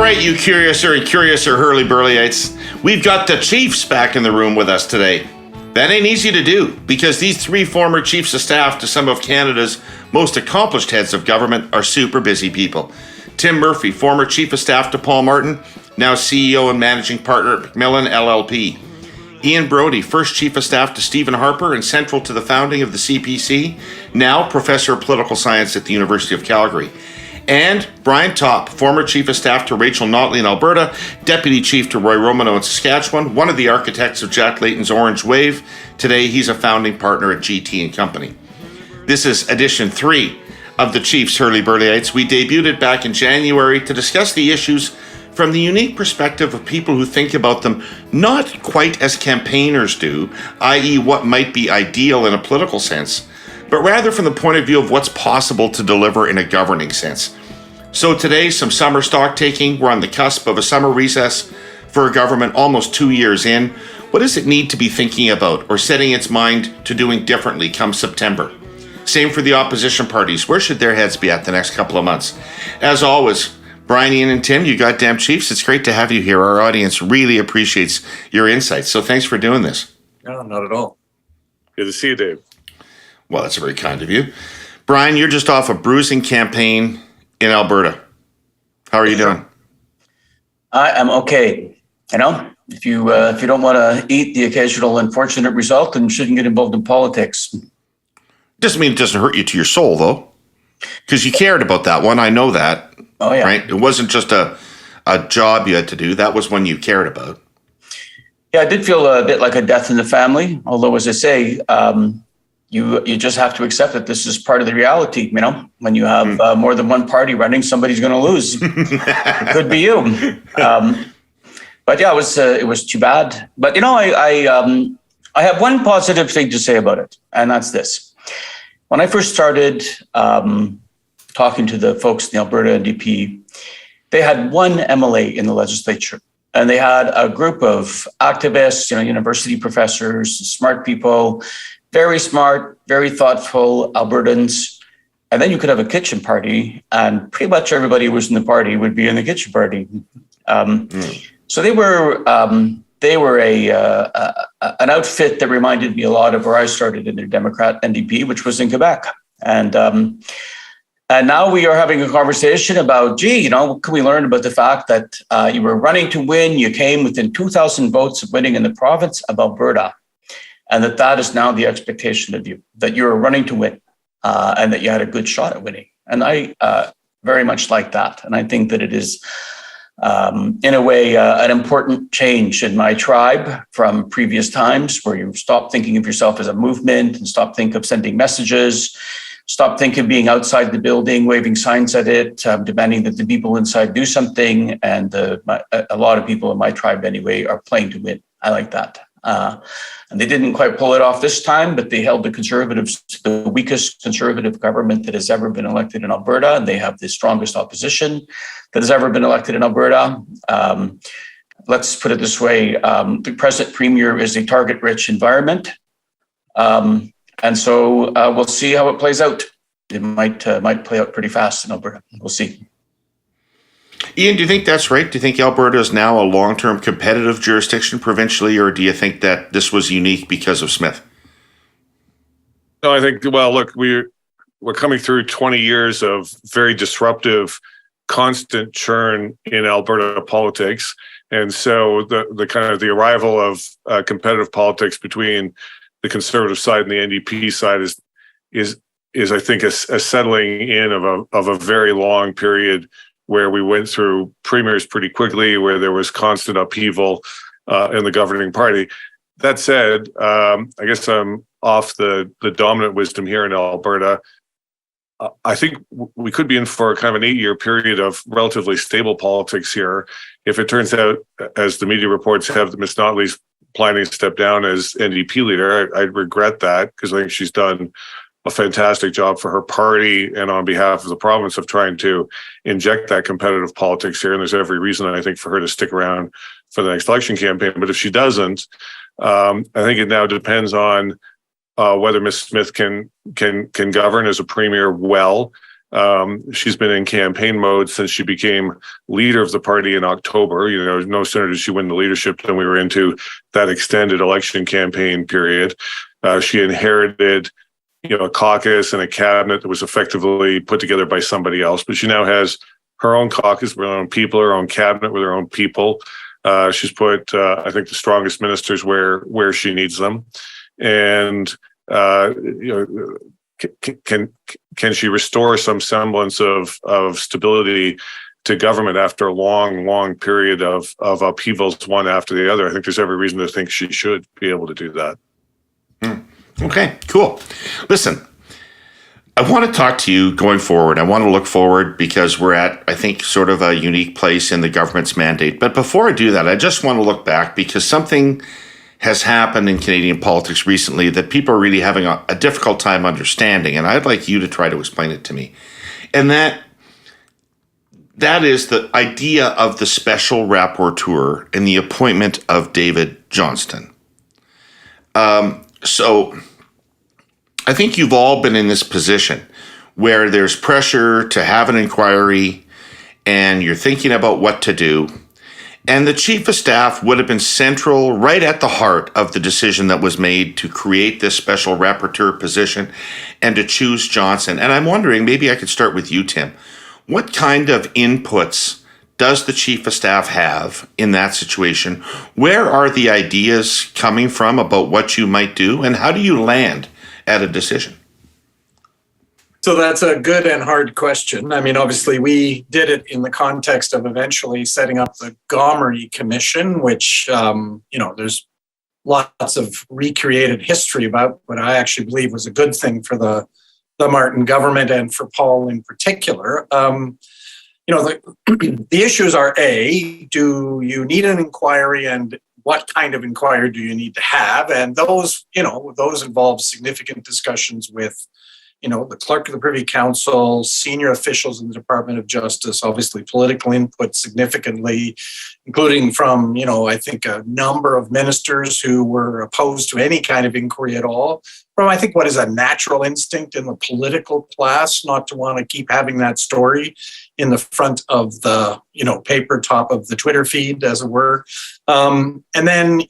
right, you curiouser and curiouser Herle Burly-ites. We've got the Chiefs back in the room with us today. That ain't easy to do because these three former chiefs of staff to some of Canada's most accomplished heads of government are super busy people. Tim Murphy, former chief of staff to Paul Martin, now CEO and managing partner at McMillan LLP. Ian Brodie, first chief of staff to Stephen Harper and central to the founding of the CPC, now professor of political science at the University of Calgary. And Brian Topp, former chief of staff to Rachel Notley in Alberta, deputy chief to Roy Romanow in Saskatchewan, one of the architects of Jack Layton's Orange Wave. Today, he's a founding partner at GT&co. This is edition 3 of the Chiefs Herle Burly-ites. We debuted it back in January to discuss the issues from the unique perspective of people who think about them not quite as campaigners do, i.e. what might be ideal in a political sense, but rather from the point of view of what's possible to deliver in a governing sense. So today, some summer stock taking. We're on the cusp of a summer recess for a government almost 2 years in. What does it need to be thinking about or setting its mind to doing differently come September? Same for the opposition parties. Where should their heads be at the next couple of months? As always, Brian, Ian, and Tim, you goddamn Chiefs, it's great to have you here. Our audience really appreciates your insights. So thanks for doing this. No, not at all. Good to see you, Dave. Well, that's very kind of you. Brian, you're just off a bruising campaign in Alberta. How are you doing? I am okay. You know, if you don't want to eat the occasional unfortunate result, then you shouldn't get involved in politics. Doesn't mean it doesn't hurt you to your soul, though, because you cared about that one. I know that. Oh, yeah. Right? It wasn't just a job you had to do. That was one you cared about. Yeah, I did feel a bit like a death in the family. Although, as I say, you just have to accept that this is part of the reality. You know, when you have more than one party running, somebody's going to lose. It could be you. But yeah, it was too bad. But you know, I have one positive thing to say about it, and that's this. When I first started talking to the folks in the Alberta NDP, they had one MLA in the legislature, and they had a group of activists, you know, university professors, smart people, very smart, very thoughtful Albertans. And then you could have a kitchen party, and pretty much everybody who was in the party would be in the kitchen party. So they were an outfit that reminded me a lot of where I started in the Democrat NDP, which was in Quebec. And now we are having a conversation about, gee, you know, what can we learn about the fact that you were running to win, you came within 2,000 votes of winning in the province of Alberta, and that is now the expectation of you, that you were running to win and that you had a good shot at winning. And I very much like that. And I think that it is, in a way, an important change in my tribe from previous times where you stop thinking of yourself as a movement and stop thinking of sending messages, stop thinking of being outside the building, waving signs at it, demanding that the people inside do something. And a lot of people in my tribe anyway are playing to win. I like that. And they didn't quite pull it off this time, but they held the Conservatives to the weakest Conservative government that has ever been elected in Alberta. And they have the strongest opposition that has ever been elected in Alberta. Let's put it this way. The present premier is a target-rich environment. And so we'll see how it plays out. It might play out pretty fast in Alberta. We'll see. Ian, do you think that's right? Do you think Alberta is now a long-term competitive jurisdiction provincially, or do you think that this was unique because of Smith? No, I think, well, look, we're coming through 20 years of very disruptive, constant churn in Alberta politics. And so the kind of the arrival of competitive politics between the Conservative side and the NDP side is I think a settling in of a very long period where we went through premiers pretty quickly, where there was constant upheaval in the governing party. That said, I guess I'm off the dominant wisdom here in Alberta. I think we could be in for kind of an 8-year period of relatively stable politics here. If it turns out, as the media reports have, that Ms. Notley's planning to step down as NDP leader, I'd regret that because I think she's done a fantastic job for her party and on behalf of the province of trying to inject that competitive politics here. And there's every reason, I think, for her to stick around for the next election campaign. But if she doesn't, I think it now depends on whether Ms. Smith can govern as a premier well. She's been in campaign mode since she became leader of the party in October. No sooner did she win the leadership than we were into that extended election campaign period. She inherited, a caucus and a cabinet that was effectively put together by somebody else, but she now has her own caucus with her own people, her own cabinet with her own people. She's put, I think, the strongest ministers where she needs them, and can she restore some semblance of stability to government after a long period of upheavals, one after the other? I think there's every reason to think she should be able to do that. Okay, cool. Listen, I want to talk to you going forward. I want to look forward because we're at, I think, sort of a unique place in the government's mandate. But before I do that, I just want to look back because something has happened in Canadian politics recently that people are really having a difficult time understanding. And I'd like you to try to explain it to me. And that is the idea of the special rapporteur and the appointment of David Johnston. So I think you've all been in this position where there's pressure to have an inquiry and you're thinking about what to do. And the chief of staff would have been central, right at the heart of the decision that was made to create this special rapporteur position and to choose Johnson. And I'm wondering, maybe I could start with you, Tim. What kind of inputs does the chief of staff have in that situation? Where are the ideas coming from about what you might do? And how do you land at a decision? So that's a good and hard question. I mean, obviously, we did it in the context of eventually setting up the Gomery Commission, which, there's lots of recreated history about, but I actually believe was a good thing for the Martin government and for Paul in particular. The issues are, A, do you need an inquiry and what kind of inquiry do you need to have? And those involve significant discussions with the clerk of the Privy Council, senior officials in the Department of Justice, obviously political input significantly, including from, I think a number of ministers who were opposed to any kind of inquiry at all. From, I think, what is a natural instinct in the political class, not to want to keep having that story in the front of the, paper top of the Twitter feed, as it were. And then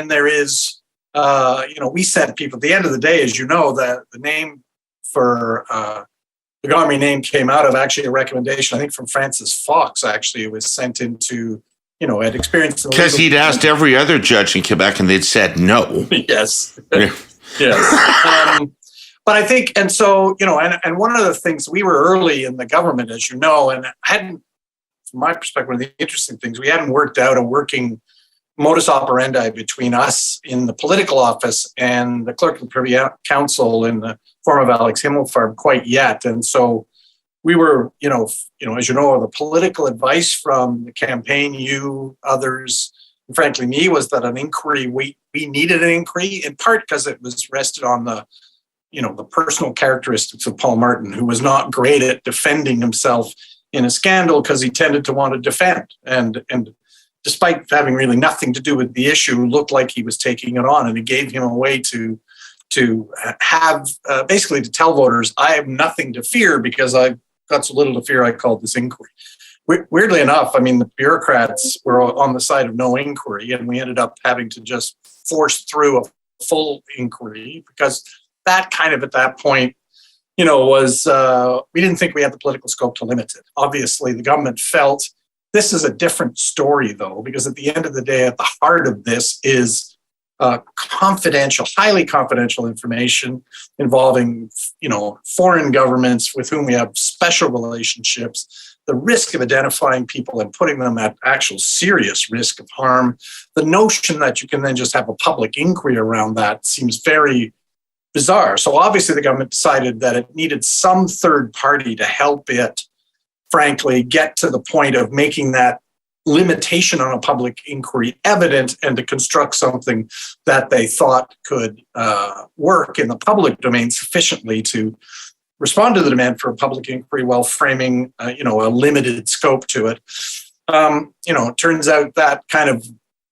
there is, we sent people, at the end of the day, as you know, that the name for the Gomery name came out of actually a recommendation, I think, from Francis Fox. Actually, it was sent into, had experienced because he'd asked every other judge in Quebec, and they'd said no. Yes, yes. But I think, and so and one of the things, we were early in the government, as you know, and hadn't, from my perspective, one of the interesting things, we hadn't worked out a working modus operandi between us in the political office and the clerk of the Privy Council in the form of Alex Himmelfarb quite yet. And so we were, as you know, the political advice from the campaign, you, others, and frankly me, was that an inquiry, we needed an inquiry, in part because it was rested on the personal characteristics of Paul Martin, who was not great at defending himself in a scandal because he tended to want to defend. And despite having really nothing to do with the issue, looked like he was taking it on, and it gave him a way to have basically to tell voters, I have nothing to fear because I've got so little to fear. I called this inquiry. Weirdly enough, I mean, the bureaucrats were on the side of no inquiry, and we ended up having to just force through a full inquiry because that kind of, at that point, was we didn't think we had the political scope to limit it. Obviously, the government felt this is a different story, though, because at the end of the day, at the heart of this is confidential, highly confidential information involving, foreign governments with whom we have special relationships, the risk of identifying people and putting them at actual serious risk of harm. The notion that you can then just have a public inquiry around that seems very bizarre. So obviously the government decided that it needed some third party to help it, frankly, get to the point of making that limitation on a public inquiry evident and to construct something that they thought could work in the public domain sufficiently to respond to the demand for a public inquiry while framing, a limited scope to it. It turns out that kind of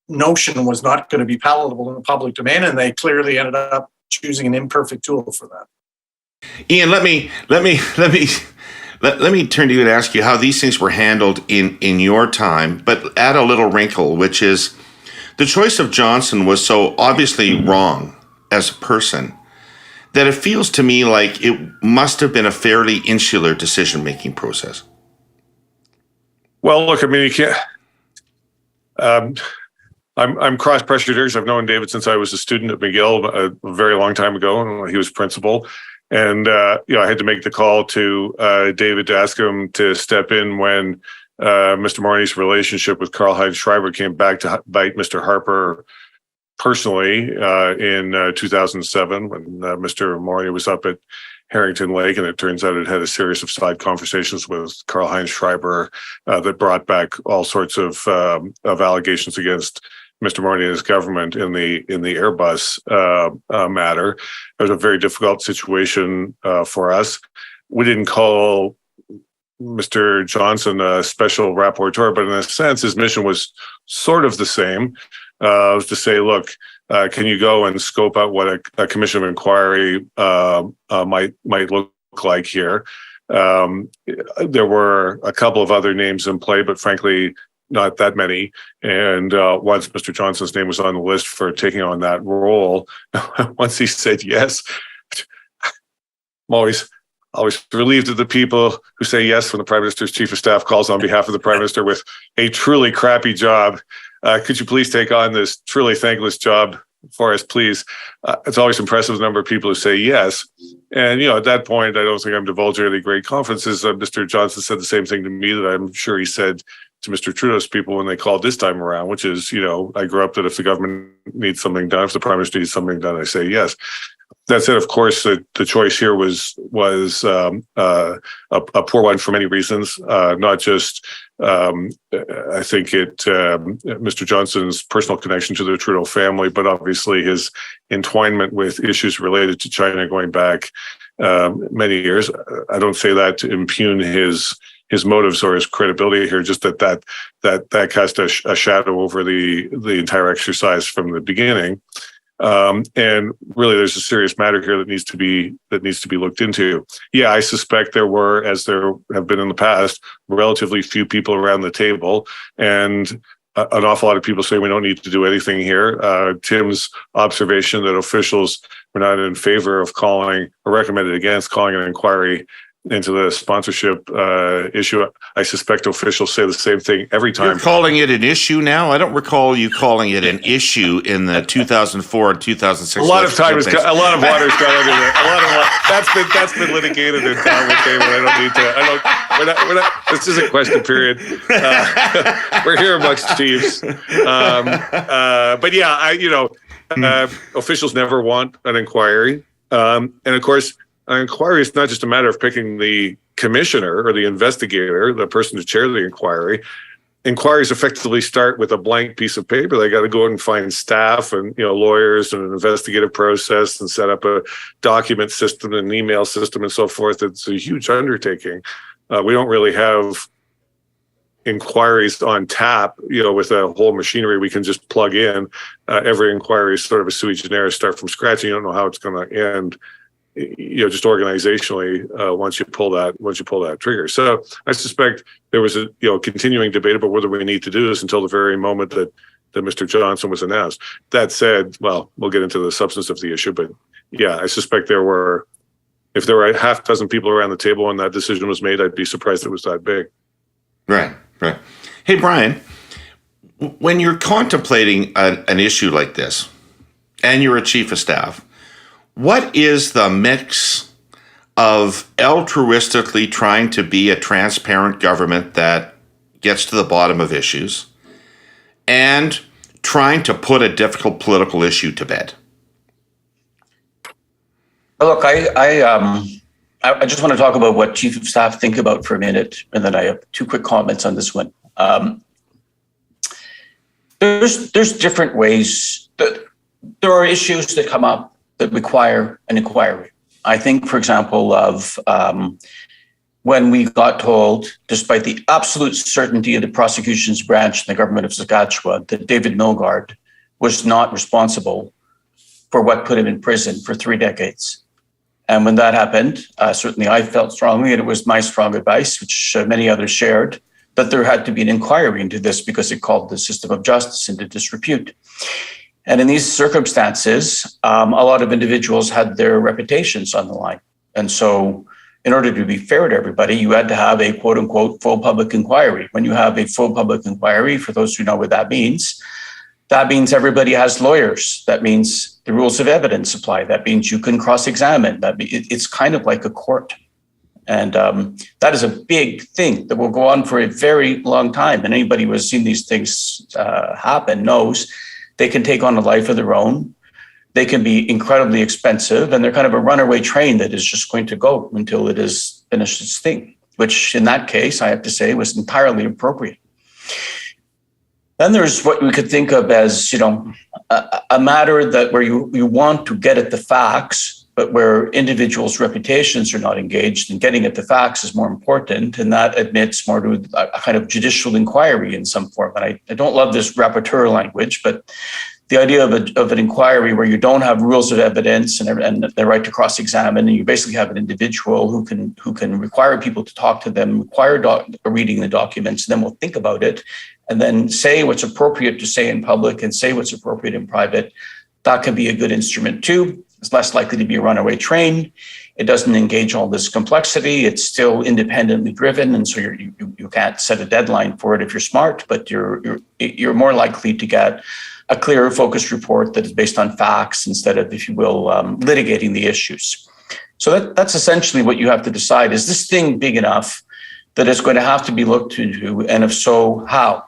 notion was not going to be palatable in the public domain, and they clearly ended up choosing an imperfect tool for that. Ian, let me Let me turn to you and ask you how these things were handled in your time, but add a little wrinkle, which is the choice of Johnson was so obviously wrong as a person that it feels to me like it must have been a fairly insular decision-making process. Well, look, I mean, you can't. I'm cross-pressured here because I've known David since I was a student at McGill a very long time ago, and he was principal. And I had to make the call to David to ask him to step in when Mr. Morney's relationship with Karl-Heinz Schreiber came back to bite Mr. Harper personally in 2007 when Mr. Morney was up at Harrington Lake, and it turns out it had a series of side conversations with Karl-Heinz Schreiber that brought back all sorts of allegations against Mr. Morney and his government in the Airbus matter. It was a very difficult situation for us. We didn't call Mr. Johnson a special rapporteur, but in a sense, his mission was sort of the same. Was to say, look, can you go and scope out what a commission of inquiry might look like here? There were a couple of other names in play, but frankly, not that many. And once Mr. Johnson's name was on the list for taking on that role, once he said yes, I'm always relieved at the people who say yes when the Prime Minister's Chief of Staff calls on behalf of the Prime Minister with a truly crappy job. Could you please take on this truly thankless job for us, please? It's always impressive the number of people who say yes. And, at that point, I don't think I'm divulging any great confidences. Mr. Johnson said the same thing to me that I'm sure he said to Mr. Trudeau's people when they called this time around, which is, I grew up that if the government needs something done, if the Prime Minister needs something done, I say yes. That said, of course, the choice here was a poor one for many reasons. Not just, I think Mr. Johnson's personal connection to the Trudeau family, but obviously his entwinement with issues related to China going back many years. I don't say that to impugn his motives or his credibility here, just that cast a shadow over the entire exercise from the beginning. And really, there's a serious matter here that needs to be looked into. Yeah, I suspect there were, as there have been in the past, relatively few people around the table, and an awful lot of people say we don't need to do anything here. Tim's observation that officials were not in favor of calling or recommended against calling an inquiry into the sponsorship issue. I suspect officials say the same thing every time. You're calling it an issue now? I don't recall you calling it an issue in the 2004 and 2006. A lot of water's gone under there. That's been litigated and dealt with, David. We're not. This isn't question period. We're here amongst chiefs. But yeah, officials never want an inquiry, and of course. An inquiry is not just a matter of picking the commissioner or the investigator, the person to chair the inquiry. Inquiries effectively start with a blank piece of paper. They got to go and find staff and lawyers and an investigative process and set up a document system and an email system and so forth. It's a huge undertaking. We don't really have inquiries on tap, with a whole machinery we can just plug in. Every inquiry is sort of a sui generis, start from scratch. And you don't know how it's going to end. Just organizationally, once you pull that trigger. So I suspect there was a continuing debate about whether we need to do this until the very moment that Mr. Johnson was announced. That said, well, we'll get into the substance of the issue, but yeah, I suspect if there were a half dozen people around the table when that decision was made, I'd be surprised it was that big. Right. Hey, Brian, when you're contemplating an issue like this, and you're a chief of staff, what is the mix of altruistically trying to be a transparent government that gets to the bottom of issues and trying to put a difficult political issue to bed? Look, I just want to talk about what chief of staff think about for a minute, and then I have two quick comments on this one. There's different ways that there are issues that come up that require an inquiry. I think, for example, of when we got told, despite the absolute certainty of the prosecution's branch in the government of Saskatchewan, that David Milgaard was not responsible for what put him in prison for 3 decades. And when that happened, certainly I felt strongly, and it was my strong advice, which many others shared, that there had to be an inquiry into this because it called the system of justice into disrepute. And in these circumstances, a lot of individuals had their reputations on the line. And so in order to be fair to everybody, you had to have a quote unquote full public inquiry. When you have a full public inquiry, for those who know what that means everybody has lawyers. That means the rules of evidence apply. That means you can cross-examine. It's kind of like a court. And that is a big thing that will go on for a very long time. And anybody who has seen these things happen knows they can take on a life of their own. They can be incredibly expensive, and they're kind of a runaway train that is just going to go until it has finished its thing, which in that case, I have to say, was entirely appropriate. Then there's what we could think of as, a matter that where you want to get at the facts, but where individuals' reputations are not engaged, and getting at the facts is more important, and that admits more to a kind of judicial inquiry in some form. And I don't love this rapporteur language, but the idea of an inquiry where you don't have rules of evidence and the right to cross-examine, and you basically have an individual who can require people to talk to them, require reading the documents, and then we'll think about it, and then say what's appropriate to say in public and say what's appropriate in private. That can be a good instrument too. It's less likely to be a runaway train. It doesn't engage all this complexity. It's still independently driven, and so you can't set a deadline for it if you're smart, but you're more likely to get a clear, focused report that is based on facts instead of, if you will, litigating the issues. So that's essentially what you have to decide. Is this thing big enough that it's going to have to be looked into? And if so, how?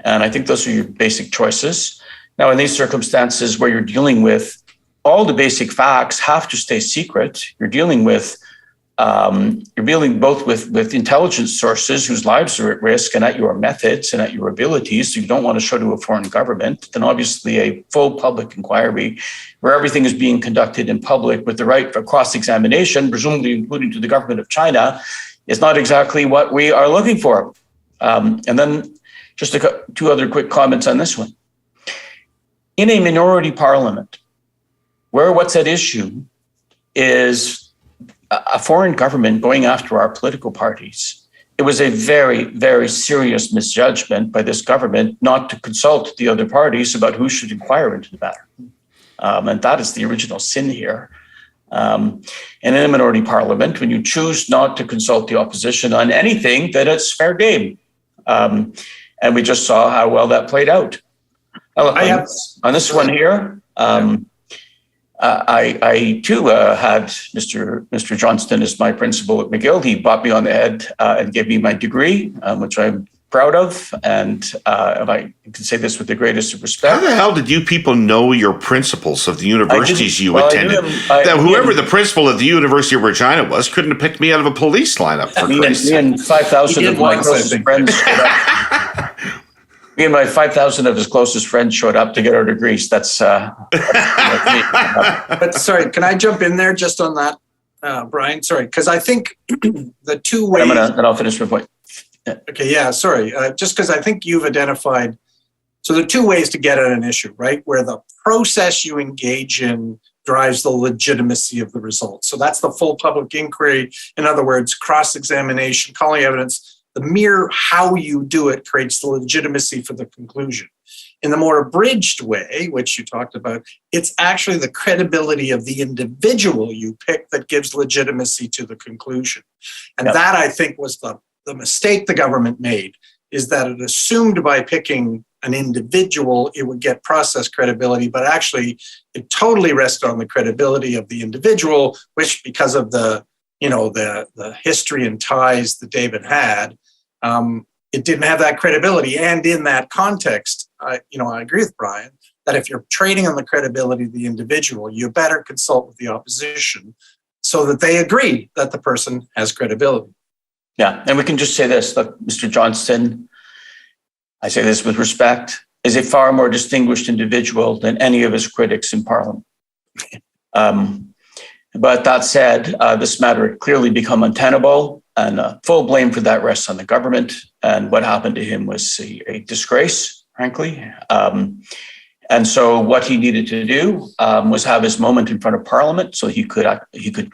And I think those are your basic choices. Now, in these circumstances where you're dealing with all the basic facts have to stay secret, you're dealing both with intelligence sources whose lives are at risk and at your methods and at your abilities, so you don't want to show to a foreign government, then obviously a full public inquiry where everything is being conducted in public with the right for cross-examination, presumably including to the government of China, is not exactly what we are looking for. And then just two other quick comments on this one. In a minority parliament, where what's at issue is a foreign government going after our political parties, it was a very, very serious misjudgment by this government not to consult the other parties about who should inquire into the matter. And that is the original sin here. And in a minority parliament, when you choose not to consult the opposition on anything, then it's fair game. And we just saw how well that played out. On this one here, I too had Mr. Johnston as my principal at McGill. He bopped me on the head and gave me my degree, which I'm proud of. And I can say this with the greatest of respect. How the hell did you people know your principals of the universities you attended? Whoever the principal of the University of Regina was couldn't have picked me out of a police lineup. For me and 5,000 of my closest friends. Me and my 5,000 of his closest friends showed up to get our degrees. That's me. But sorry, can I jump in there just on that, Brian? Sorry, because I think the two ways. And I'll finish my point. Yeah. Okay, yeah, sorry. Just because I think you've identified. So there are two ways to get at an issue, right? Where the process you engage in drives the legitimacy of the results. So that's the full public inquiry. In other words, cross-examination, calling evidence. The mere how you do it creates the legitimacy for the conclusion. In the more abridged way, which you talked about, it's actually the credibility of the individual you pick that gives legitimacy to the conclusion. And that, I think, was the mistake the government made, is that it assumed by picking an individual, it would get process credibility, but actually it totally rested on the credibility of the individual, which because of the history and ties that David had, it didn't have that credibility. And in that context, I agree with Brian that if you're trading on the credibility of the individual, you better consult with the opposition so that they agree that the person has credibility. Yeah, and we can just say this, look, Mr. Johnston, I say this with respect, is a far more distinguished individual than any of his critics in Parliament. But that said, this matter had clearly become untenable, and full blame for that rests on the government. And what happened to him was a disgrace, frankly. And so what he needed to do was have his moment in front of Parliament so he could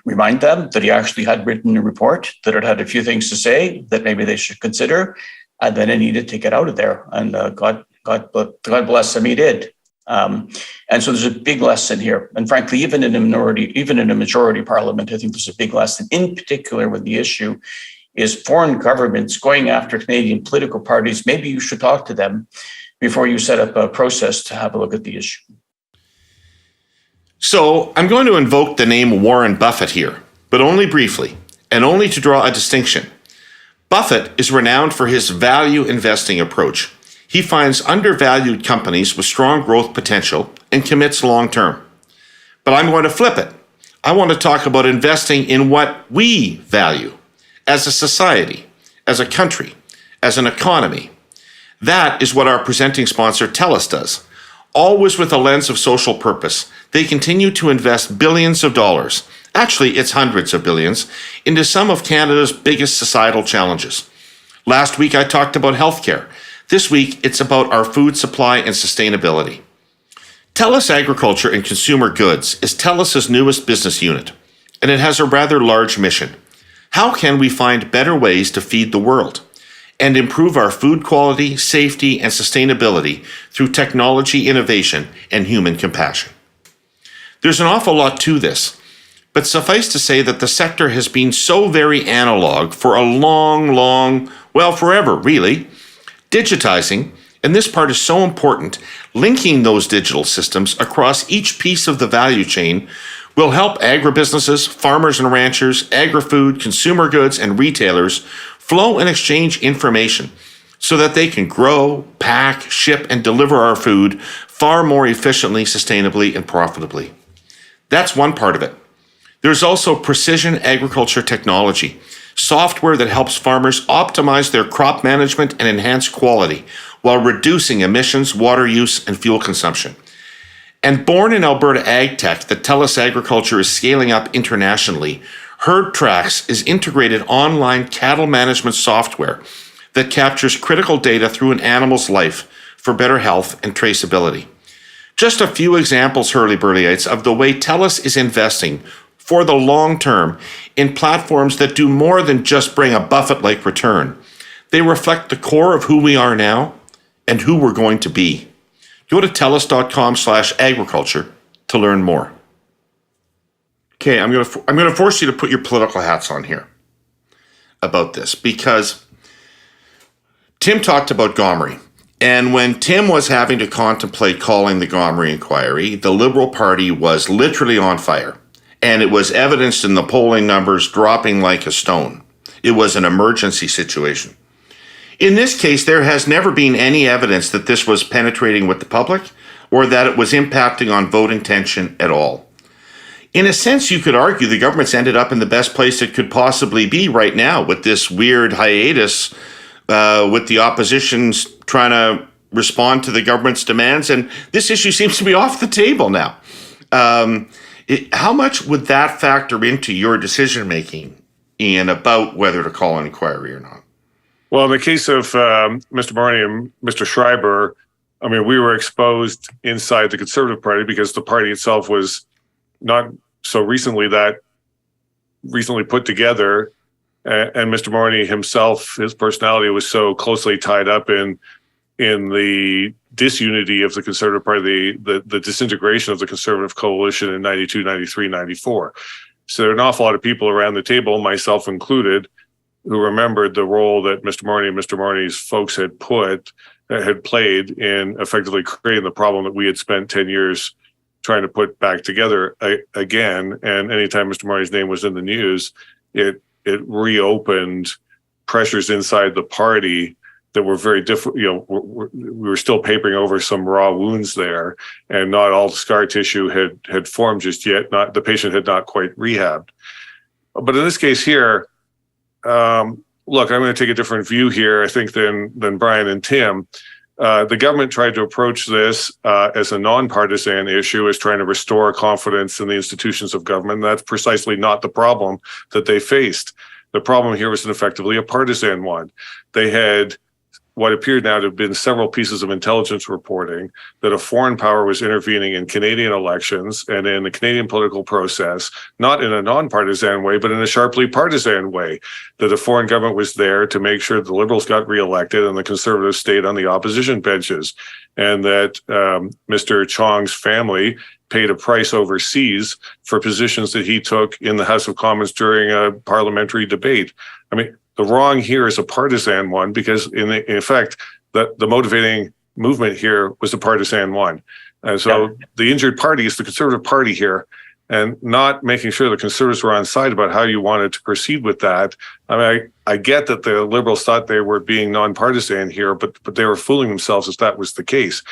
remind them that he actually had written a report, that it had a few things to say that maybe they should consider, and then he needed to get out of there. And God bless him, he did. And so there's a big lesson here. And frankly, even in a majority parliament, I think there's a big lesson, in particular when the issue is foreign governments going after Canadian political parties. Maybe you should talk to them before you set up a process to have a look at the issue. So I'm going to invoke the name Warren Buffett here, but only briefly, and only to draw a distinction. Buffett is renowned for his value investing approach. He finds undervalued companies with strong growth potential and commits long term. But I'm going to flip it. I want to talk about investing in what we value as a society, as a country, as an economy. That is what our presenting sponsor TELUS does. Always with a lens of social purpose, they continue to invest billions of dollars, actually it's hundreds of billions, into some of Canada's biggest societal challenges. Last week I talked about healthcare. This week it's about our food supply and sustainability. TELUS Agriculture and Consumer Goods is TELUS's newest business unit, and it has a rather large mission. How can we find better ways to feed the world and improve our food quality, safety, and sustainability through technology innovation and human compassion? There's an awful lot to this, but suffice to say that the sector has been so very analog for a long, forever really. Digitizing, and this part is so important, linking those digital systems across each piece of the value chain will help agribusinesses, farmers and ranchers, agri-food, consumer goods, and retailers flow and exchange information so that they can grow, pack, ship, and deliver our food far more efficiently, sustainably, and profitably. That's one part of it. There's also precision agriculture technology, software that helps farmers optimize their crop management and enhance quality while reducing emissions, water use, and fuel consumption. And born in Alberta Ag Tech that TELUS Agriculture is scaling up internationally, HerdTrax is integrated online cattle management software that captures critical data through an animal's life for better health and traceability. Just a few examples, Herle Burly-ites, of the way TELUS is investing for the long term in platforms that do more than just bring a Buffett-like return. They reflect the core of who we are now and who we're going to be. Go to telus.com/agriculture to learn more. Okay, I'm going to force you to put your political hats on here about this, because Tim talked about Gomery. And when Tim was having to contemplate calling the Gomery Inquiry, the Liberal Party was literally on fire. And it was evidenced in the polling numbers dropping like a stone. It was an emergency situation. In this case, there has never been any evidence that this was penetrating with the public or that it was impacting on voting tension at all. In a sense, you could argue the government's ended up in the best place it could possibly be right now with this weird hiatus with the opposition's trying to respond to the government's demands. And this issue seems to be off the table now. How much would that factor into your decision-making, Ian, about whether to call an inquiry or not? Well, in the case of Mr. Brodie and Mr. Schreiber, I mean, we were exposed inside the Conservative Party because the party itself was not so recently put together. And Mr. Brodie himself, his personality was so closely tied up in the disunity of the Conservative Party, the disintegration of the Conservative coalition in 92, 93, 94. So there are an awful lot of people around the table, myself included, who remembered the role that Mr. Brodie and Mr. Brodie's folks had played in effectively creating the problem that we had spent 10 years trying to put back together again. And anytime Mr. Brodie's name was in the news, it reopened pressures inside the party that were very different. You know, we were still papering over some raw wounds there, and not all the scar tissue had formed just yet. The patient had not quite rehabbed. But in this case here, look, I'm going to take a different view here, I think, than Brian and Tim. The government tried to approach this as a nonpartisan issue, as trying to restore confidence in the institutions of government. That's precisely not the problem that they faced. The problem here was effectively a partisan one. They had what appeared now to have been several pieces of intelligence reporting that a foreign power was intervening in Canadian elections and in the Canadian political process, not in a nonpartisan way, but in a sharply partisan way, that a foreign government was there to make sure the Liberals got reelected and the Conservatives stayed on the opposition benches, and that Mr. Chong's family paid a price overseas for positions that he took in the House of Commons during a parliamentary debate. I mean, the wrong here is a partisan one, because in effect, the motivating movement here was a partisan one. And so the injured party is the Conservative Party here, and not making sure the Conservatives were on side about how you wanted to proceed with that. I mean, I get that the Liberals thought they were being nonpartisan here, but they were fooling themselves if that was the case.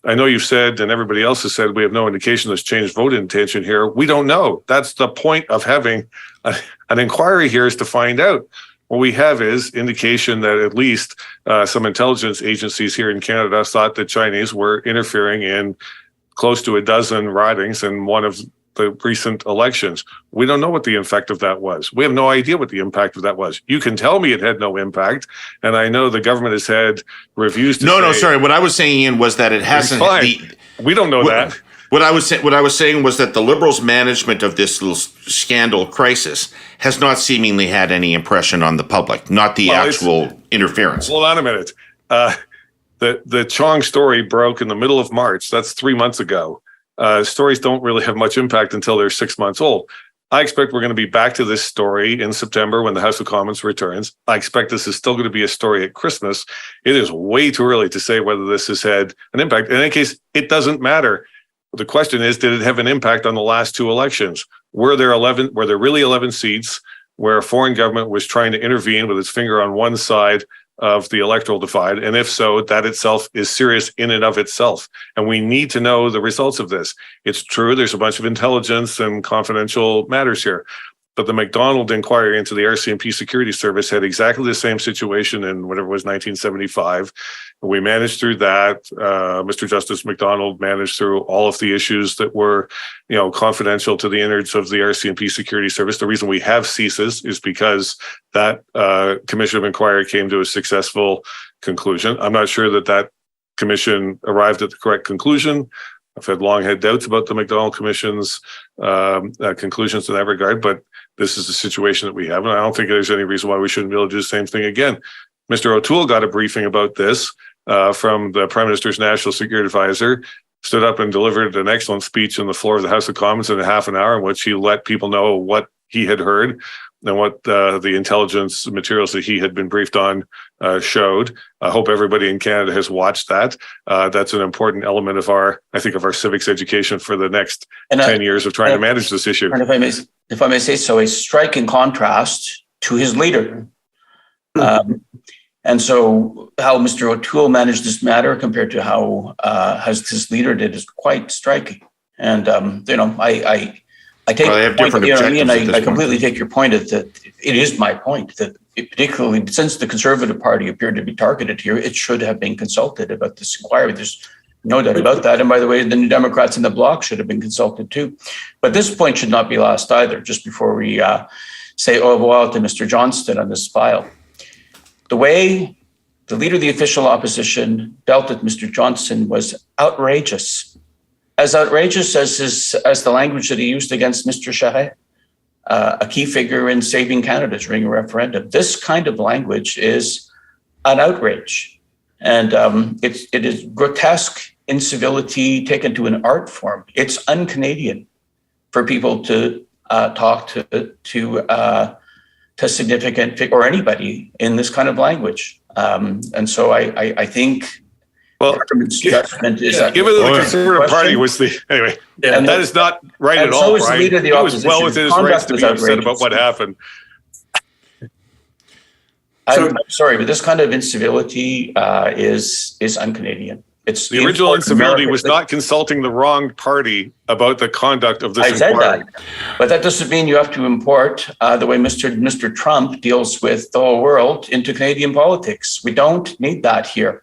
I know you've said, and everybody else has said, we have no indication there's changed vote intention here. We don't know. That's the point of having an inquiry here, is to find out. What we have is indication that at least some intelligence agencies here in Canada thought the Chinese were interfering in close to a dozen ridings in one of the recent elections. We don't know what the effect of that was. We have no idea what the impact of that was. You can tell me it had no impact, and I know the government has had reviews to No, sorry. What I was saying, Ian, was that it hasn't. We don't know that. What I was saying was that the Liberals' management of this little scandal crisis has not seemingly had any impression on the public, not the actual interference. Hold on a minute. The Chong story broke in the middle of March. That's 3 months ago. Stories don't really have much impact until they're 6 months old. I expect we're going to be back to this story in September when the House of Commons returns. I expect this is still going to be a story at Christmas. It is way too early to say whether this has had an impact. In any case, it doesn't matter. The question is, did it have an impact on the last two elections? Were there really 11 seats where a foreign government was trying to intervene with its finger on one side of the electoral divide? And if so, that itself is serious in and of itself. And we need to know the results of this. It's true, there's a bunch of intelligence and confidential matters here. But the McDonald inquiry into the RCMP security service had exactly the same situation in whatever it was, 1975. We managed through that. Mr. Justice McDonald managed through all of the issues that were, confidential to the innards of the RCMP security service. The reason we have CSIS is because that commission of inquiry came to a successful conclusion. I'm not sure that commission arrived at the correct conclusion. I've had doubts about the McDonald Commission's conclusions in that regard, but this is the situation that we have, and I don't think there's any reason why we shouldn't be able to do the same thing again. Mr. O'Toole got a briefing about this from the Prime Minister's National Security Advisor, stood up and delivered an excellent speech on the floor of the House of Commons in a half an hour in which he let people know what he had heard and what the intelligence materials that he had been briefed on showed. I hope everybody in Canada has watched that. That's an important element of our civics education for the next 10 years of trying to manage this issue. And if I may say so, a striking contrast to his leader. And so how Mr. O'Toole managed this matter compared to how his leader did is quite striking. And, I take your point, and I completely take your point that it is my point that particularly since the Conservative Party appeared to be targeted here, it should have been consulted about this inquiry. There's no doubt about that. And by the way, the New Democrats in the bloc should have been consulted too. But this point should not be lost either, just before we say au revoir to Mr. Johnston on this file. The way the leader of the official opposition dealt with Mr. Johnston was outrageous. As outrageous as the language that he used against Mr. Charest, a key figure in saving Canada during a referendum. This kind of language is an outrage. And it is grotesque incivility taken to an art form. It's un-Canadian for people to talk to significant or anybody in this kind of language. And so I think judgment is given that the Conservative Party was anyway, and that is not right at all, right? He was well within his rights to be upset about what happened. I'm sorry, but this kind of incivility is un-Canadian. It's the original incivility was not consulting the wrong party about the conduct of this inquiry. I said that, but that doesn't mean you have to import the way Mr. Trump deals with the whole world into Canadian politics. We don't need that here.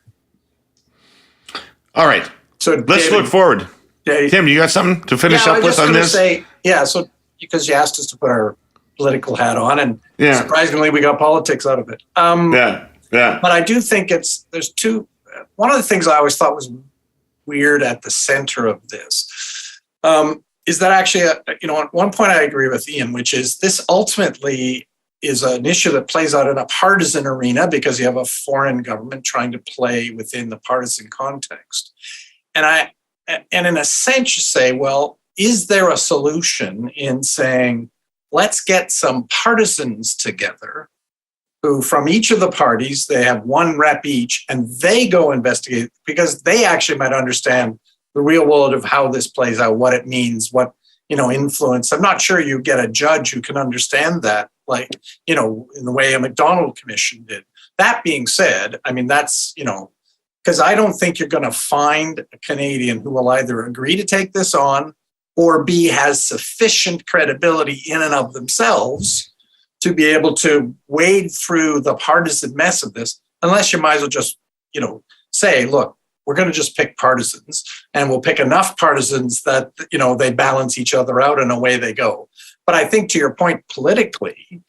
All right. So let's look forward. Tim, you got something to finish up with on this? So because you asked us to put our political hat on, and surprisingly, we got politics out of it. Yeah. But I do think one of the things I always thought was weird at the center of this is that actually, at one point I agree with Ian, which is this ultimately is an issue that plays out in a partisan arena because you have a foreign government trying to play within the partisan context. And in a sense, you say, well, is there a solution in saying, let's get some partisans together who from each of the parties, they have one rep each, and they go investigate because they actually might understand the real world of how this plays out, what it means, what, influence. I'm not sure you get a judge who can understand that, like, in the way a McDonald Commission did. That being said, I mean, that's, because I don't think you're going to find a Canadian who will either agree to take this on or B, has sufficient credibility in and of themselves to be able to wade through the partisan mess of this, unless you might as well just, say, look, we're going to just pick partisans and we'll pick enough partisans that, they balance each other out and away they go. But I think to your point politically,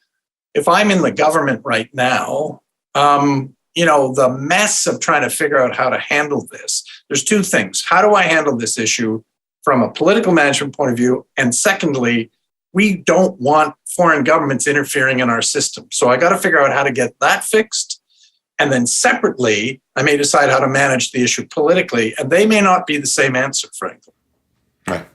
if I'm in the government right now, the mess of trying to figure out how to handle this, there's two things. How do I handle this issue from a political management point of view? And secondly, we don't want foreign governments interfering in our system. So I got to figure out how to get that fixed. And then separately, I may decide how to manage the issue politically. And they may not be the same answer, frankly. Right.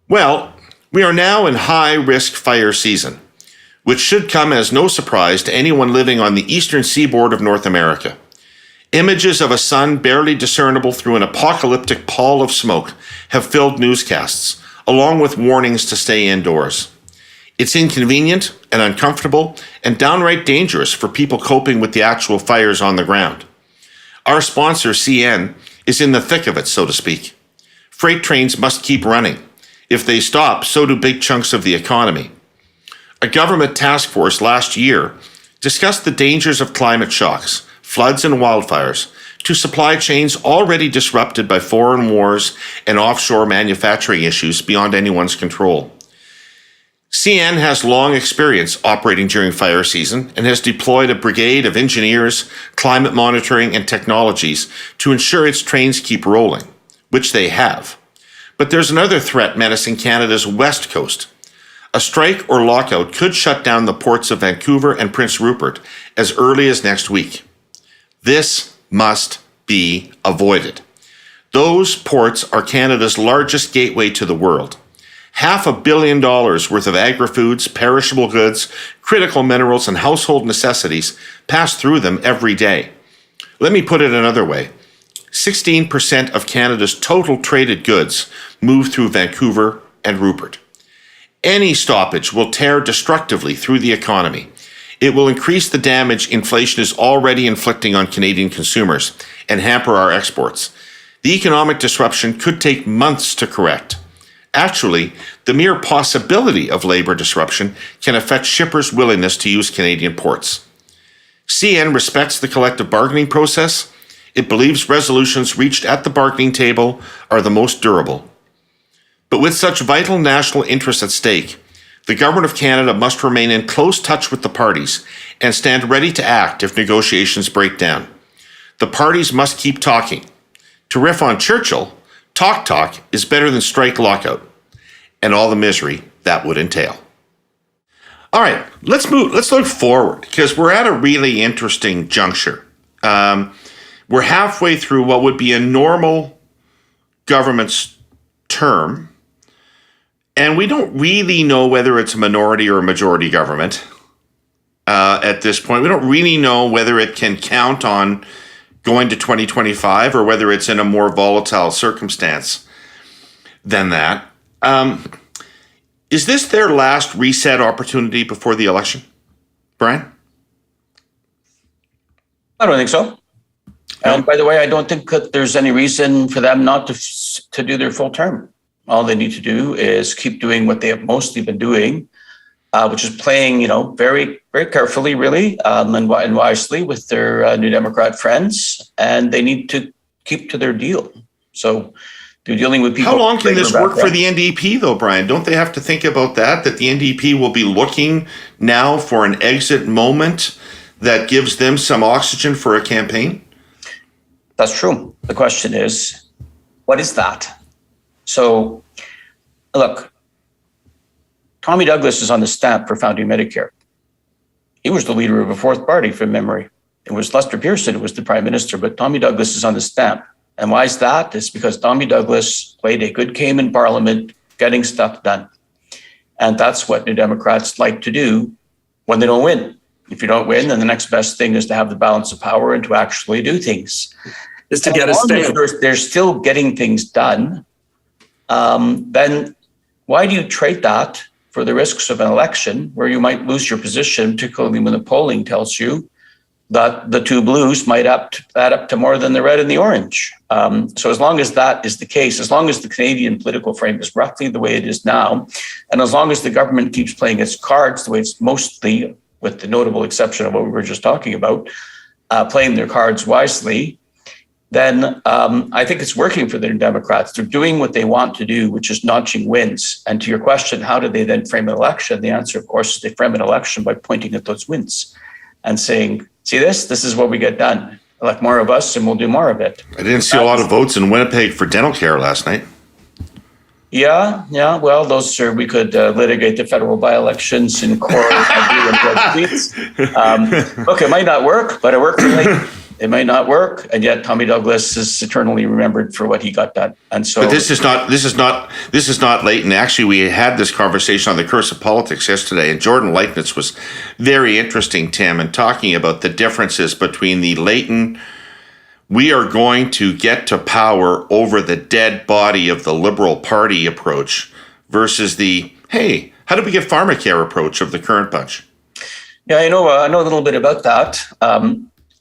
Well, we are now in high-risk fire season, which should come as no surprise to anyone living on the eastern seaboard of North America. Images of a sun barely discernible through an apocalyptic pall of smoke have filled newscasts, along with warnings to stay indoors. It's inconvenient and uncomfortable and downright dangerous for people coping with the actual fires on the ground. Our sponsor, CN, is in the thick of it, so to speak. Freight trains must keep running. If they stop, so do big chunks of the economy. A government task force last year discussed the dangers of climate shocks, floods, and wildfires to supply chains already disrupted by foreign wars and offshore manufacturing issues beyond anyone's control. CN has long experience operating during fire season and has deployed a brigade of engineers, climate monitoring, and technologies to ensure its trains keep rolling, which they have. But there's another threat menacing Canada's west coast. A strike or lockout could shut down the ports of Vancouver and Prince Rupert as early as next week. This must be avoided. Those ports are Canada's largest gateway to the world. $500 million worth of agri-foods, perishable goods, critical minerals, and household necessities pass through them every day. Let me put it another way. 16% of Canada's total traded goods move through Vancouver and Rupert. Any stoppage will tear destructively through the economy. It will increase the damage inflation is already inflicting on Canadian consumers and hamper our exports. The economic disruption could take months to correct. Actually, the mere possibility of labor disruption can affect shippers' willingness to use Canadian ports. CN respects the collective bargaining process. It believes resolutions reached at the bargaining table are the most durable. But with such vital national interests at stake, the Government of Canada must remain in close touch with the parties and stand ready to act if negotiations break down. The parties must keep talking. To riff on Churchill, talk is better than strike lockout, and all the misery that would entail. All right, let's look forward, because we're at a really interesting juncture. We're halfway through what would be a normal government's term, and we don't really know whether it's a minority or a majority government at this point. We don't really know whether it can count on going to 2025 or whether it's in a more volatile circumstance than that. Is this their last reset opportunity before the election, Brian? I don't think so. And by the way, I don't think that there's any reason for them not to do their full term. All they need to do is keep doing what they have mostly been doing, which is playing, very, very carefully, really, and wisely with their New Democrat friends. And they need to keep to their deal. So they're dealing with people. How long can this work for the NDP, though, Brian? Don't they have to think about that the NDP will be looking now for an exit moment that gives them some oxygen for a campaign? That's true. The question is, what is that? So, look, Tommy Douglas is on the stamp for founding Medicare. He was the leader of a fourth party from memory. It was Lester Pearson who was the prime minister, but Tommy Douglas is on the stamp. And why is that? It's because Tommy Douglas played a good game in Parliament, getting stuff done. And that's what New Democrats like to do when they don't win. If you don't win, then the next best thing is to have the balance of power and to actually do things. Is to get a stand. They're still getting things done. Then why do you trade that for the risks of an election where you might lose your position, particularly when the polling tells you that the two blues might add up to more than the red and the orange? So as long as that is the case, as long as the Canadian political frame is roughly the way it is now, and as long as the government keeps playing its cards the way it's mostly, with the notable exception of what we were just talking about, playing their cards wisely, then I think it's working for the Democrats. They're doing what they want to do, which is notching wins. And to your question, how do they then frame an election? The answer, of course, is they frame an election by pointing at those wins and saying, see this is what we get done. Elect more of us and we'll do more of it. I didn't see a lot of votes in Winnipeg for dental care last night. Yeah. Well, those are, we could litigate the federal by-elections in court. Look, it might not work, but it worked for Layton. It might not work, and yet Tommy Douglas is eternally remembered for what he got done. And so, but this is not Layton. Actually, we had this conversation on the Curse of Politics yesterday, and Jordan Leitnitz was very interesting, Tim, in talking about the differences between the Layton, we are going to get to power over the dead body of the Liberal Party approach versus the, hey, how do we get pharmacare approach of the current bunch? Yeah, I know a little bit about that.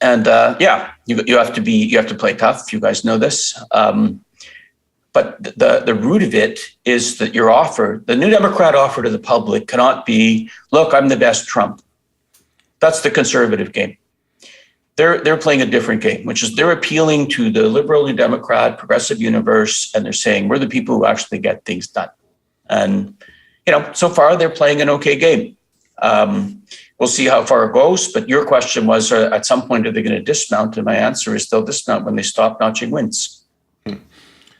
You have to play tough. You guys know this. But the root of it is that your offer, the New Democrat offer to the public, cannot be, look, I'm the best Trump. That's the conservative game. They're playing a different game, which is they're appealing to the liberal New Democrat progressive universe, and they're saying we're the people who actually get things done. And so far they're playing an okay game. We'll see how far it goes. But your question was, at some point, are they going to dismount? And my answer is they'll dismount when they stop notching wins.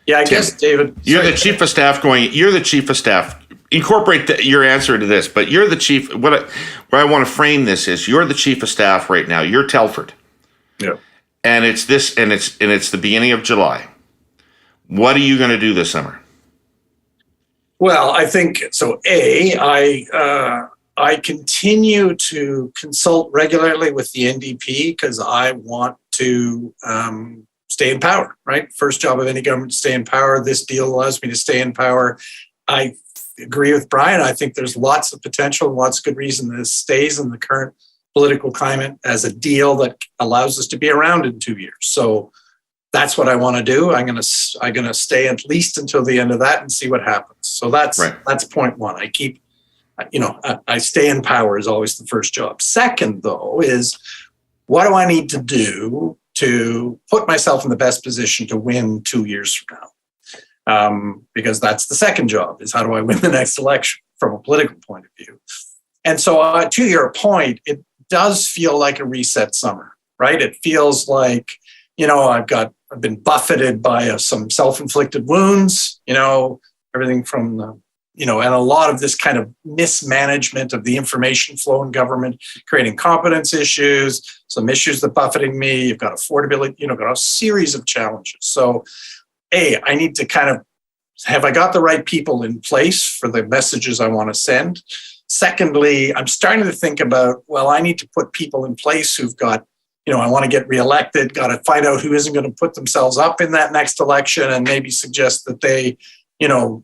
Yeah, I guess, David. You're the chief of staff. Incorporate your answer to this, but you're the chief. What I want to frame this is you're the chief of staff right now. You're Telford. Yeah. And it's the beginning of July. What are you going to do this summer? Well, I think so. I continue to consult regularly with the NDP because I want to stay in power, right? First job of any government to stay in power. This deal allows me to stay in power. I agree with Brian. I think there's lots of potential, lots of good reason that it stays in the current political climate as a deal that allows us to be around in 2 years. So that's what I want to do. I'm going to stay at least until the end of that and see what happens. So that's point one. I stay in power is always the first job. Second, though, is what do I need to do to put myself in the best position to win 2 years from now? Because that's the second job, is how do I win the next election from a political point of view? And so to your point, it does feel like a reset summer, right? It feels like, I've been buffeted by some self-inflicted wounds, everything from the and a lot of this kind of mismanagement of the information flow in government, creating competence issues, some issues that buffeting me. You've got affordability, got a series of challenges. So, I need to have I got the right people in place for the messages I want to send? Secondly, I'm starting to think about, I need to put people in place who've got, I want to get reelected, got to find out who isn't going to put themselves up in that next election and maybe suggest that they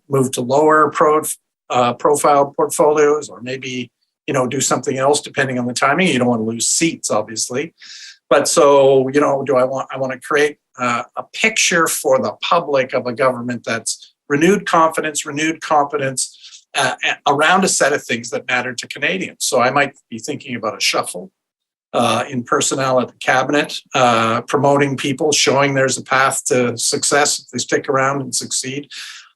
move to lower profile portfolios, or maybe, do something else depending on the timing. You don't want to lose seats, obviously. But so, I want to create a picture for the public of a government that's renewed confidence, renewed competence around a set of things that matter to Canadians. So I might be thinking about a shuffle in personnel at the cabinet, promoting people, showing there's a path to success if they stick around and succeed.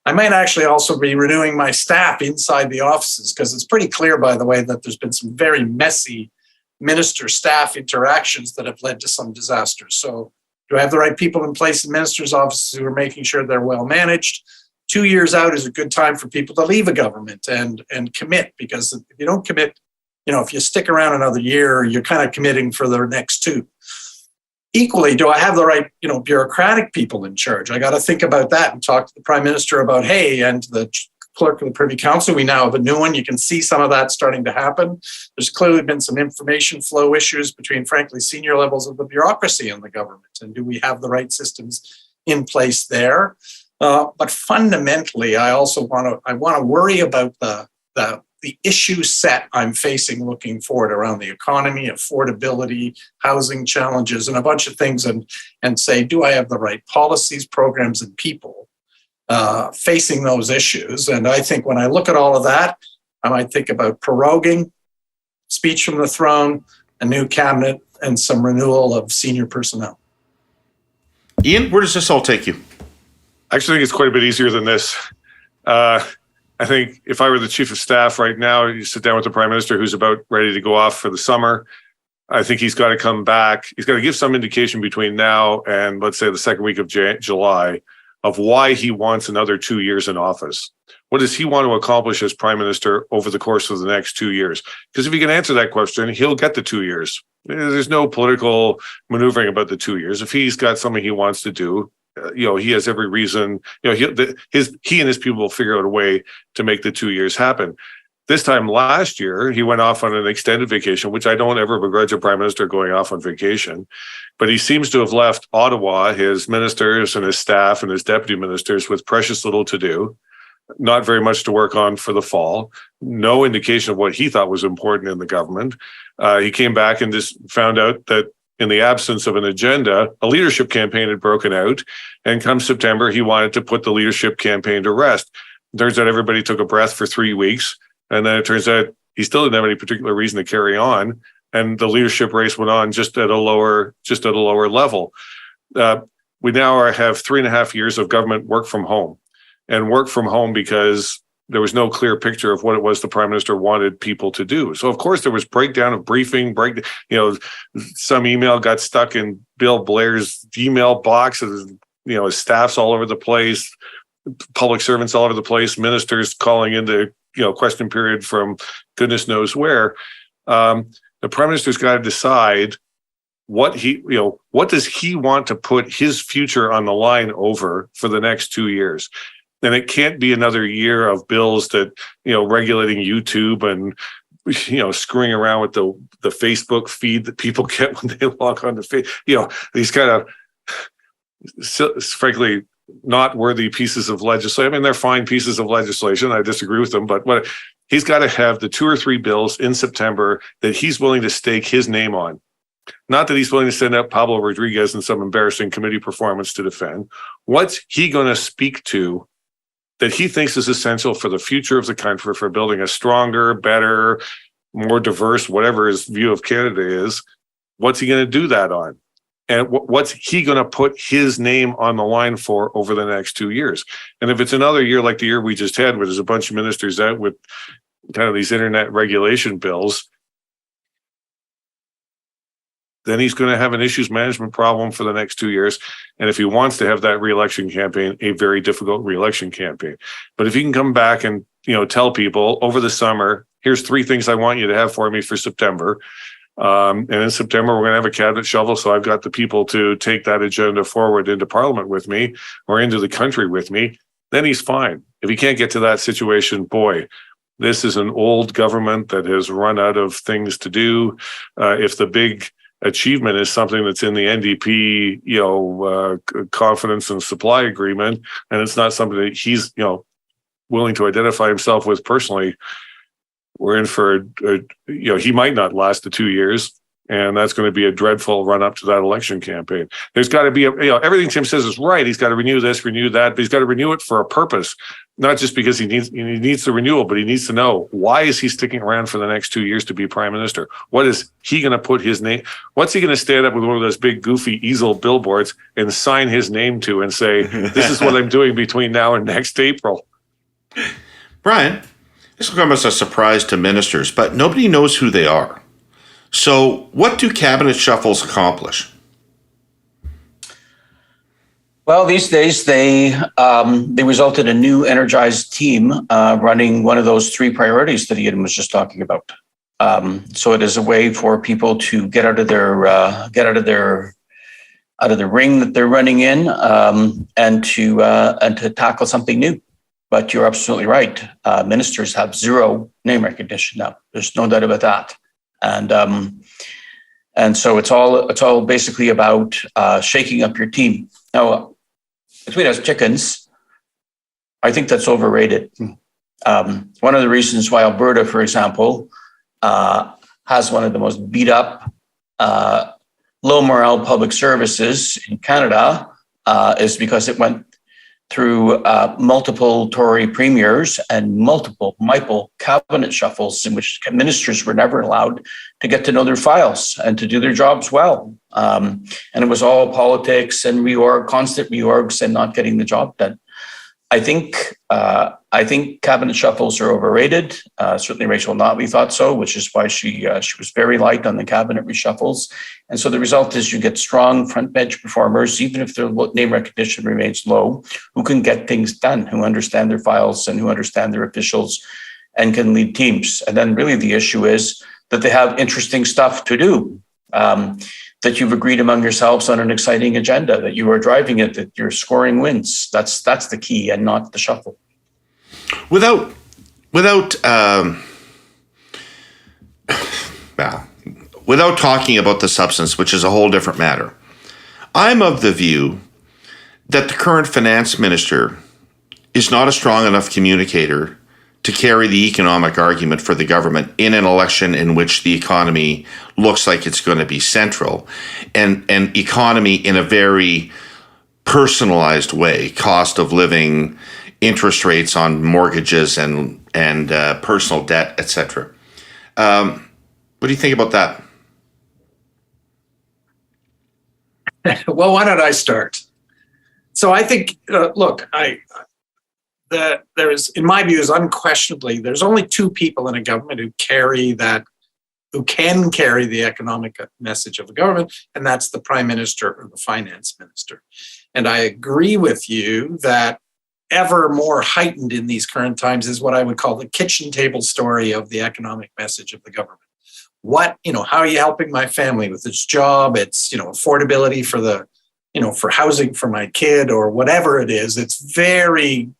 I might actually also be renewing my staff inside the offices, because it's pretty clear, by the way, that there's been some very messy minister-staff interactions that have led to some disasters. So do I have the right people in place in ministers' offices who are making sure they're well managed? 2 years out is a good time for people to leave a government and commit, because if you don't commit, if you stick around another year, you're kind of committing for the next 2. Equally, do I have the right, bureaucratic people in charge? I got to think about that and talk to the Prime Minister about, hey, and to the clerk of the Privy Council, we now have a new one. You can see some of that starting to happen. There's clearly been some information flow issues between, frankly, senior levels of the bureaucracy and the government. And do we have the right systems in place there? But fundamentally, I also want to worry about the issue set I'm facing looking forward around the economy, affordability, housing challenges, and a bunch of things, and say, do I have the right policies, programs, and people facing those issues? And I think when I look at all of that, I might think about proroguing, speech from the throne, a new cabinet, and some renewal of senior personnel. Ian, where does this all take you? I actually think it's quite a bit easier than this. I think if I were the chief of staff right now, you sit down with the prime minister who's about ready to go off for the summer. I think he's got to come back. He's got to give some indication between now and, let's say, the second week of July of why he wants another 2 years in office. What does he want to accomplish as prime minister over the course of the next 2 years? Because if he can answer that question, he'll get the 2 years. There's no political maneuvering about the 2 years. If he's got something he wants to do, he has every reason. He and his people will figure out a way to make the 2 years happen. This time last year, he went off on an extended vacation, which I don't ever begrudge a prime minister going off on vacation. But he seems to have left Ottawa, his ministers and his staff and his deputy ministers, with precious little to do, not very much to work on for the fall, no indication of what he thought was important in the government. He came back and just found out that in the absence of an agenda, a leadership campaign had broken out. And come September, he wanted to put the leadership campaign to rest. It turns out everybody took a breath for 3 weeks. And then it turns out he still didn't have any particular reason to carry on. And the leadership race went on just at a lower level. We now have 3.5 years of government work from home, and work from home because there was no clear picture of what it was the prime minister wanted people to do. So of course there was breakdown of briefing, some email got stuck in Bill Blair's email box, his staffs all over the place, public servants all over the place, ministers calling into, question period from goodness knows where. The prime minister's got to decide what does he want to put his future on the line over for the next 2 years. And it can't be another year of bills that, regulating YouTube and, screwing around with the Facebook feed that people get when they log on to Facebook. These kind of, frankly, not worthy pieces of legislation. I mean, they're fine pieces of legislation. I disagree with them, but he's got to have the 2 or 3 bills in September that he's willing to stake his name on. Not that he's willing to send out Pablo Rodriguez in some embarrassing committee performance to defend. What's he going to speak to that he thinks is essential for the future of the country, for building a stronger, better, more diverse, whatever his view of Canada is? What's he going to do that on? And what's he going to put his name on the line for over the next 2 years? And if it's another year like the year we just had, where there's a bunch of ministers out with kind of these internet regulation bills, then he's going to have an issues management problem for the next 2 years. And if he wants to have that re-election campaign, a very difficult re-election campaign. But if he can come back and, tell people over the summer, here's 3 things I want you to have for me for September. And in September, we're going to have a cabinet shovel. So I've got the people to take that agenda forward into Parliament with me or into the country with me. Then he's fine. If he can't get to that situation, boy, this is an old government that has run out of things to do. If the big achievement is something that's in the NDP, confidence and supply agreement, and it's not something that he's, willing to identify himself with personally, we're in for, he might not last the 2 years, and that's going to be a dreadful run up to that election campaign. There's got to be everything Tim says is right. He's got to renew this, renew that, but he's got to renew it for a purpose, not just because he needs the renewal, but he needs to know, why is he sticking around for the next 2 years to be prime minister? What is he going to put his name? What's he going to stand up with one of those big goofy easel billboards and sign his name to and say, this is what I'm doing between now and next April? Brian, this will come as a surprise to ministers, but nobody knows who they are. So, what do cabinet shuffles accomplish? Well, these days they result in a new energized team running one of those three priorities that Ian was just talking about. So it is a way for people to get out of the ring that they're running in, and to tackle something new. But you're absolutely right. Ministers have zero name recognition now. There's no doubt about that. And so it's all basically about shaking up your team. Now, between us chickens, I think that's overrated. One of the reasons why Alberta, for example, has one of the most beat up, low morale public services in Canada is because it went through multiple Tory premiers and multiple cabinet shuffles in which ministers were never allowed to get to know their files and to do their jobs well. And it was all politics and constant reorgs and not getting the job done. I think cabinet shuffles are overrated. Certainly Rachel Notley thought so, which is why she was very light on the cabinet reshuffles. And so the result is you get strong front bench performers, even if their name recognition remains low, who can get things done, who understand their files and who understand their officials and can lead teams. And then really the issue is that they have interesting stuff to do. That you've agreed among yourselves on an exciting agenda, that you are driving it, that you're scoring wins. That's the key, and not the shuffle. Without talking about the substance, which is a whole different matter, I'm of the view that the current finance minister is not a strong enough communicator to carry the economic argument for the government in an election in which the economy looks like it's going to be central, and economy in a very personalized way, cost of living, interest rates on mortgages and personal debt, etc. What do you think about that? Well, why don't I start? So I think, there is, in my view, is unquestionably, there's only two people in a government who can carry the economic message of the government, and that's the Prime Minister or the Finance Minister. And I agree with you that ever more heightened in these current times is what I would call the kitchen table story of the economic message of the government. How are you helping my family with its job? It's, affordability for for housing for my kid or whatever it is. It's very,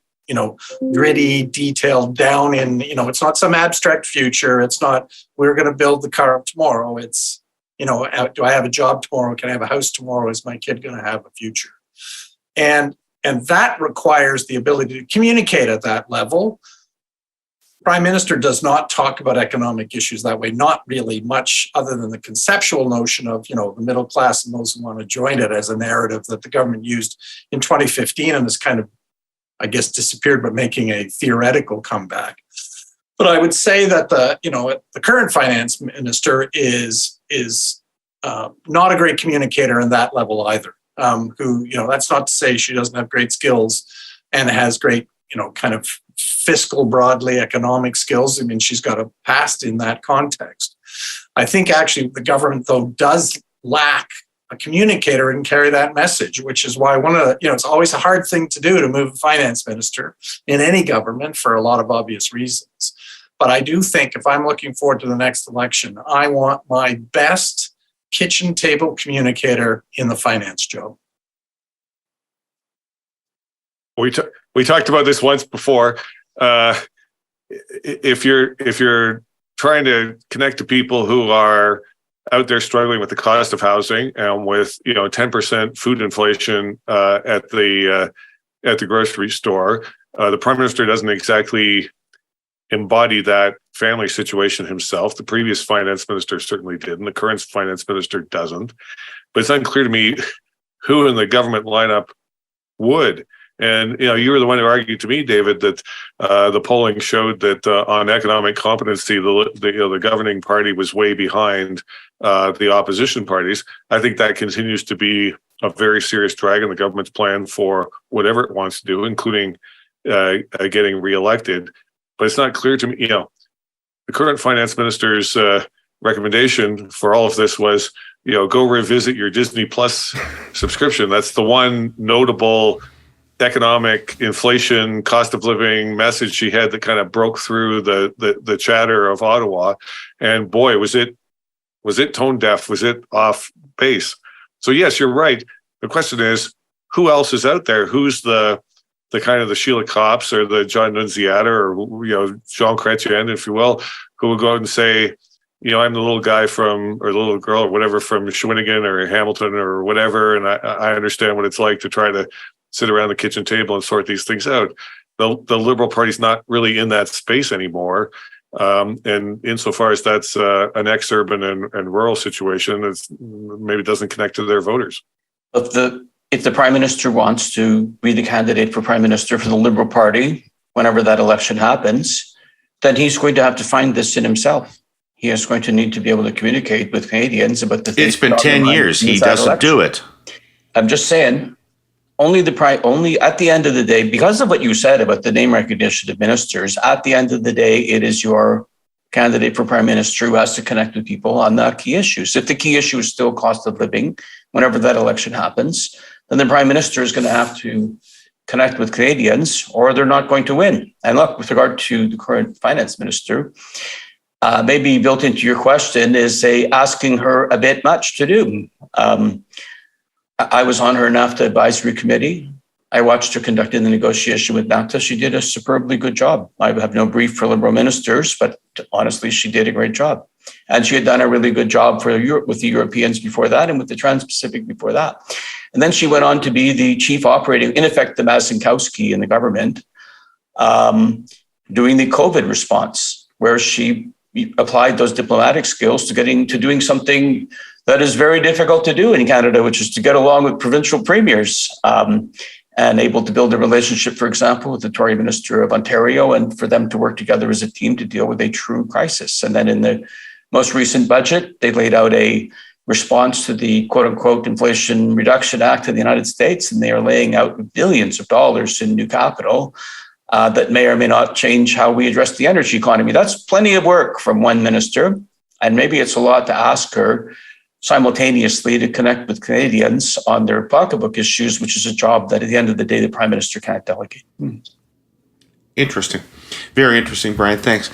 gritty, detailed down in, it's not some abstract future. It's not, we're going to build the car up tomorrow. It's, do I have a job tomorrow? Can I have a house tomorrow? Is my kid going to have a future? And that requires the ability to communicate at that level. Prime Minister does not talk about economic issues that way, not really much other than the conceptual notion of, the middle class and those who want to join it as a narrative that the government used in 2015 and has kind of, I guess, disappeared, but making a theoretical comeback. But I would say that the current finance minister is not a great communicator in that level either. That's not to say she doesn't have great skills and has great, kind of fiscal, broadly economic skills. I mean, she's got a past in that context. I think actually the government, though, does lack a communicator and carry that message, which is why it's always a hard thing to do to move a finance minister in any government for a lot of obvious reasons. But I do think if I'm looking forward to the next election, I want my best kitchen table communicator in the finance job. We talked about this once before. If you're trying to connect to people who are out there struggling with the cost of housing and with 10% food inflation at the grocery store, the Prime Minister doesn't exactly embody that family situation himself. The previous finance minister certainly didn't. The current finance minister doesn't. But it's unclear to me who in the government lineup would. And you were the one who argued to me, David, that the polling showed that on economic competency, the governing party was way behind the opposition parties. I think that continues to be a very serious drag on the government's plan for whatever it wants to do, including getting reelected. But it's not clear to me, the current finance minister's recommendation for all of this was, go revisit your Disney Plus subscription. That's the one notable economic inflation, cost of living message she had that kind of broke through the chatter of Ottawa. And boy, was it tone deaf? Was it off base? So yes, you're right. The question is, who else is out there? Who's the kind of the Sheila Copps or the John Nunziata or Jean Chrétien, if you will, who will go out and say, I'm the little guy or the little girl or whatever from Shawinigan or Hamilton or whatever, and I understand what it's like to try to sit around the kitchen table and sort these things out. The Liberal Party's not really in that space anymore. And insofar as that's an ex-urban and rural situation, it's maybe doesn't connect to their voters. If the Prime Minister wants to be the candidate for Prime Minister for the Liberal Party, whenever that election happens, then he's going to have to find this in himself. He is going to need to be able to communicate with Canadians about the things. It's been 10 years. He doesn't do it. I'm just saying, only at the end of the day, because of what you said about the name recognition of ministers, at the end of the day, it is your candidate for Prime Minister who has to connect with people on the key issues. If the key issue is still cost of living, whenever that election happens, then the Prime Minister is going to have to connect with Canadians or they're not going to win. And look, with regard to the current Finance Minister, maybe built into your question is asking her a bit much to do. I was on her NAFTA advisory committee. I watched her conducting the negotiation with NAFTA. She did a superbly good job. I have no brief for Liberal ministers, but honestly, she did a great job. And she had done a really good job with the Europeans before that and with the Trans-Pacific before that. And then she went on to be the chief operating, in effect, the Mazinkowski in the government, doing the COVID response, where she applied those diplomatic skills to doing something that is very difficult to do in Canada, which is to get along with provincial premiers and able to build a relationship, for example, with the Tory Minister of Ontario and for them to work together as a team to deal with a true crisis. And then in the most recent budget, they laid out a response to the quote unquote Inflation Reduction Act of the United States, and they are laying out billions of dollars in new capital that may or may not change how we address the energy economy. That's plenty of work from one minister, and maybe it's a lot to ask her simultaneously to connect with Canadians on their pocketbook issues, which is a job that at the end of the day, the Prime Minister can't delegate. Interesting. Very interesting, Brian. Thanks.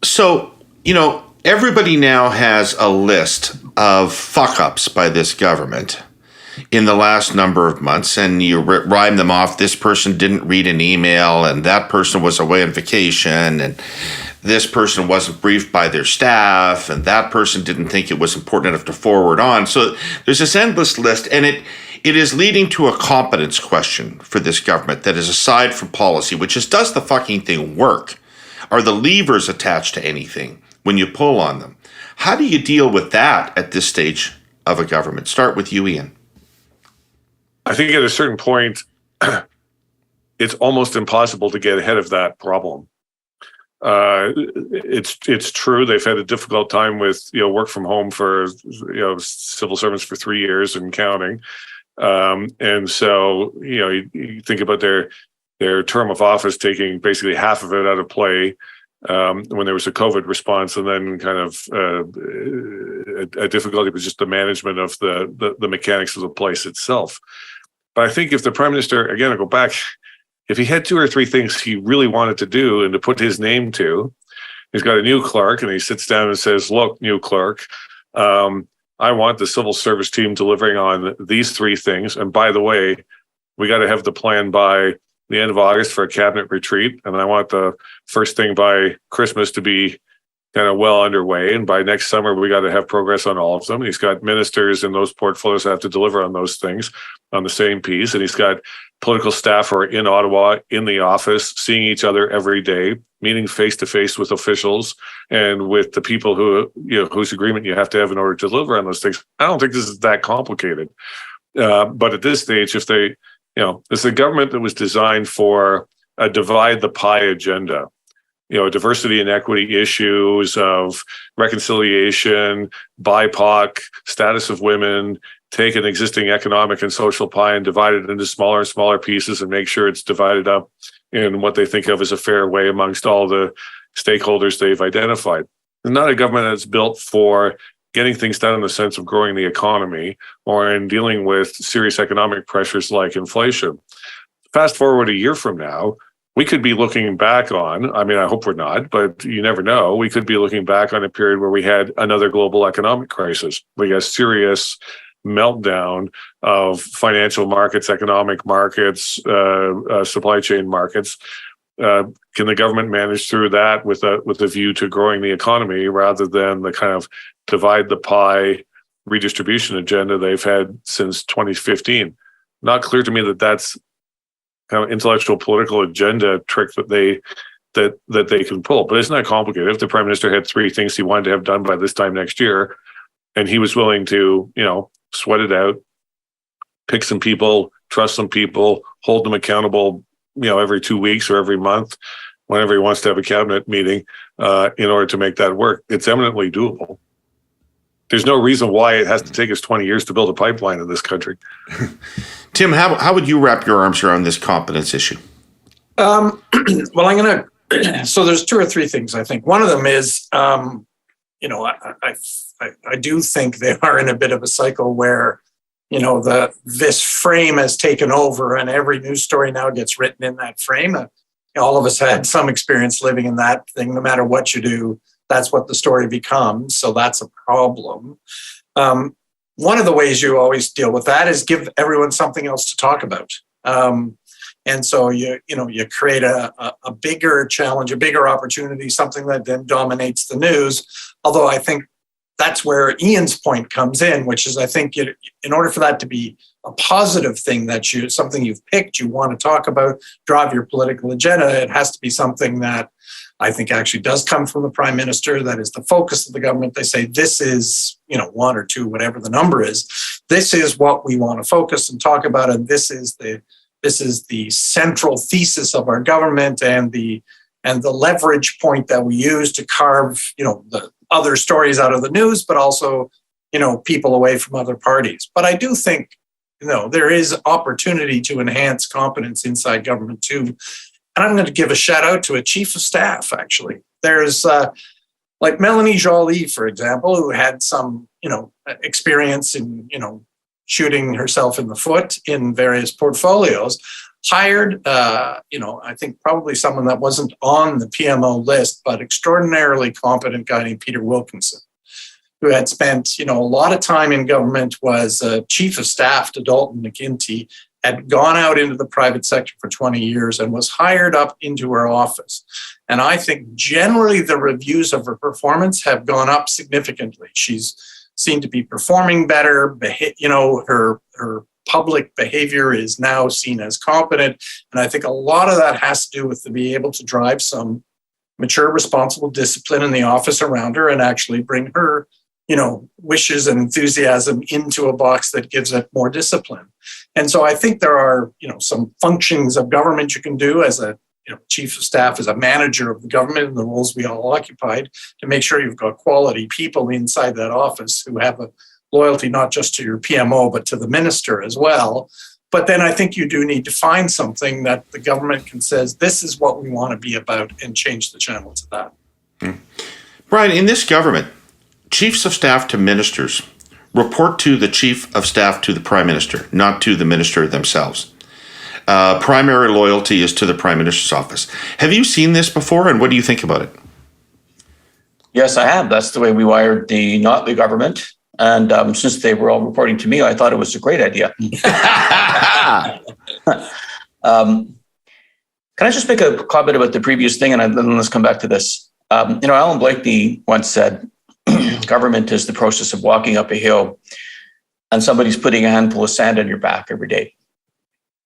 So, everybody now has a list of fuck-ups by this government in the last number of months, and you rhyme them off. This person didn't read an email, and that person was away on vacation, and this person wasn't briefed by their staff, and that person didn't think it was important enough to forward on. So there's this endless list, and it is leading to a competence question for this government that is aside from policy, which is, does the fucking thing work? Are the levers attached to anything when you pull on them? How do you deal with that at this stage of a government? Start with you, Ian. I think at a certain point, it's almost impossible to get ahead of that problem. It's true they've had a difficult time with work from home for civil servants for 3 years and counting, and so you think about their term of office taking basically half of it out of play when there was a COVID response, and then kind of a difficulty with just the management of the mechanics of the place itself. But I think if the Prime Minister, again, I go back, if he had 2 or 3 things he really wanted to do and to put his name to, he's got a new clerk and he sits down and says, look, new clerk, I want the civil service team delivering on these 3 things. And by the way, we got to have the plan by the end of August for a cabinet retreat. And I want the first thing by Christmas to be kind of well underway. And by next summer, we got to have progress on all of them. And he's got ministers in those portfolios that have to deliver on those things on the same piece. And he's got political staff who are in Ottawa, in the office, seeing each other every day, meeting face-to-face with officials and with the people who, whose agreement you have to have in order to deliver on those things. I don't think this is that complicated. But at this stage, if they, it's a government that was designed for a divide the pie agenda. Diversity and equity issues of reconciliation, BIPOC, status of women, take an existing economic and social pie and divide it into smaller and smaller pieces and make sure it's divided up in what they think of as a fair way amongst all the stakeholders they've identified. not a government that's built for getting things done in the sense of growing the economy or in dealing with serious economic pressures like inflation. Fast forward a year from now, we could be looking back on, I mean, I hope we're not, but you never know. We could be looking back on a period where we had another global economic crisis. We got serious meltdown of financial markets, economic markets, supply chain markets. Can the government manage through that with a view to growing the economy rather than the kind of divide the pie redistribution agenda they've had since 2015? Not clear to me that that's kind of intellectual political agenda trick that they can pull, but it's not complicated. If the Prime Minister had three things he wanted to have done by this time next year, and he was willing to, sweat it out, pick some people, trust some people, hold them accountable, every 2 weeks or every month, whenever he wants to have a cabinet meeting, in order to make that work, it's eminently doable. There's no reason why it has to take us 20 years to build a pipeline in this country. Tim, how would you wrap your arms around this competence issue? Well, so there's two or three things, I think. One of them is, I do think they are in a bit of a cycle where, this frame has taken over and every news story now gets written in that frame. All of us had some experience living in that thing. No matter what you do, that's what the story becomes. So that's a problem. One of the ways you always deal with that is give everyone something else to talk about. And so you create a bigger challenge, a bigger opportunity, something that then dominates the news. Although I think that's where Ian's point comes in, which is I think in order for that to be a positive thing, something you've picked, you want to talk about, drive your political agenda, it has to be something that I think actually does come from the Prime Minister, that is the focus of the government. They say this is, one or two, whatever the number is, this is what we want to focus and talk about, and this is the central thesis of our government and the leverage point that we use to carve, the other stories out of the news, but also, people away from other parties. But I do think, there is opportunity to enhance competence inside government too. And I'm going to give a shout out to a chief of staff, actually. There's like Melanie Joly, for example, who had some, experience in, shooting herself in the foot in various portfolios, hired, I think probably someone that wasn't on the PMO list, but extraordinarily competent guy named Peter Wilkinson, who had spent, a lot of time in government, was chief of staff to Dalton McGuinty, had gone out into the private sector for 20 years and was hired up into her office. And I think generally the reviews of her performance have gone up significantly. She's seemed to be performing better. Her public behavior is now seen as competent. And I think a lot of that has to do with to be able to drive some mature, responsible discipline in the office around her and actually bring her, wishes and enthusiasm into a box that gives it more discipline. And so I think there are, some functions of government you can do as a chief of staff, as a manager of the government and the roles we all occupied, to make sure you've got quality people inside that office who have a loyalty not just to your PMO, but to the minister as well. But then I think you do need to find something that the government can says, this is what we want to be about, and change the channel to that. Brian, in this government, chiefs of staff to ministers report to the chief of staff to the Prime Minister, not to the minister themselves. Primary loyalty is to the Prime Minister's office. Have you seen this before, and what do you think about it? Yes, I have. That's the way we wired the Notley government. And since they were all reporting to me, I thought it was a great idea. Can I just make a comment about the previous thing, and then let's come back to this. Alan Blakely once said, government is the process of walking up a hill and somebody's putting a handful of sand on your back every day.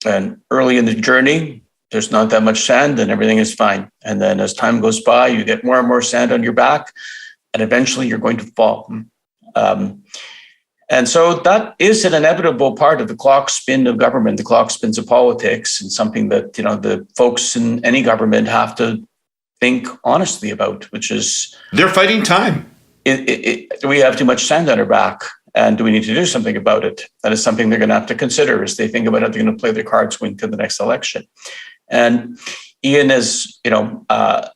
And early in the journey, there's not that much sand and everything is fine. And then as time goes by, you get more and more sand on your back, and eventually you're going to fall. And so that is an inevitable part of the clock spin of government, the clock spins of politics, and something that, the folks in any government have to think honestly about, which is... They're fighting time. Do we have too much sand on our back? And do we need to do something about it? That is something they're going to have to consider as they think about how they're going to play their cards into the next election. And Ian is,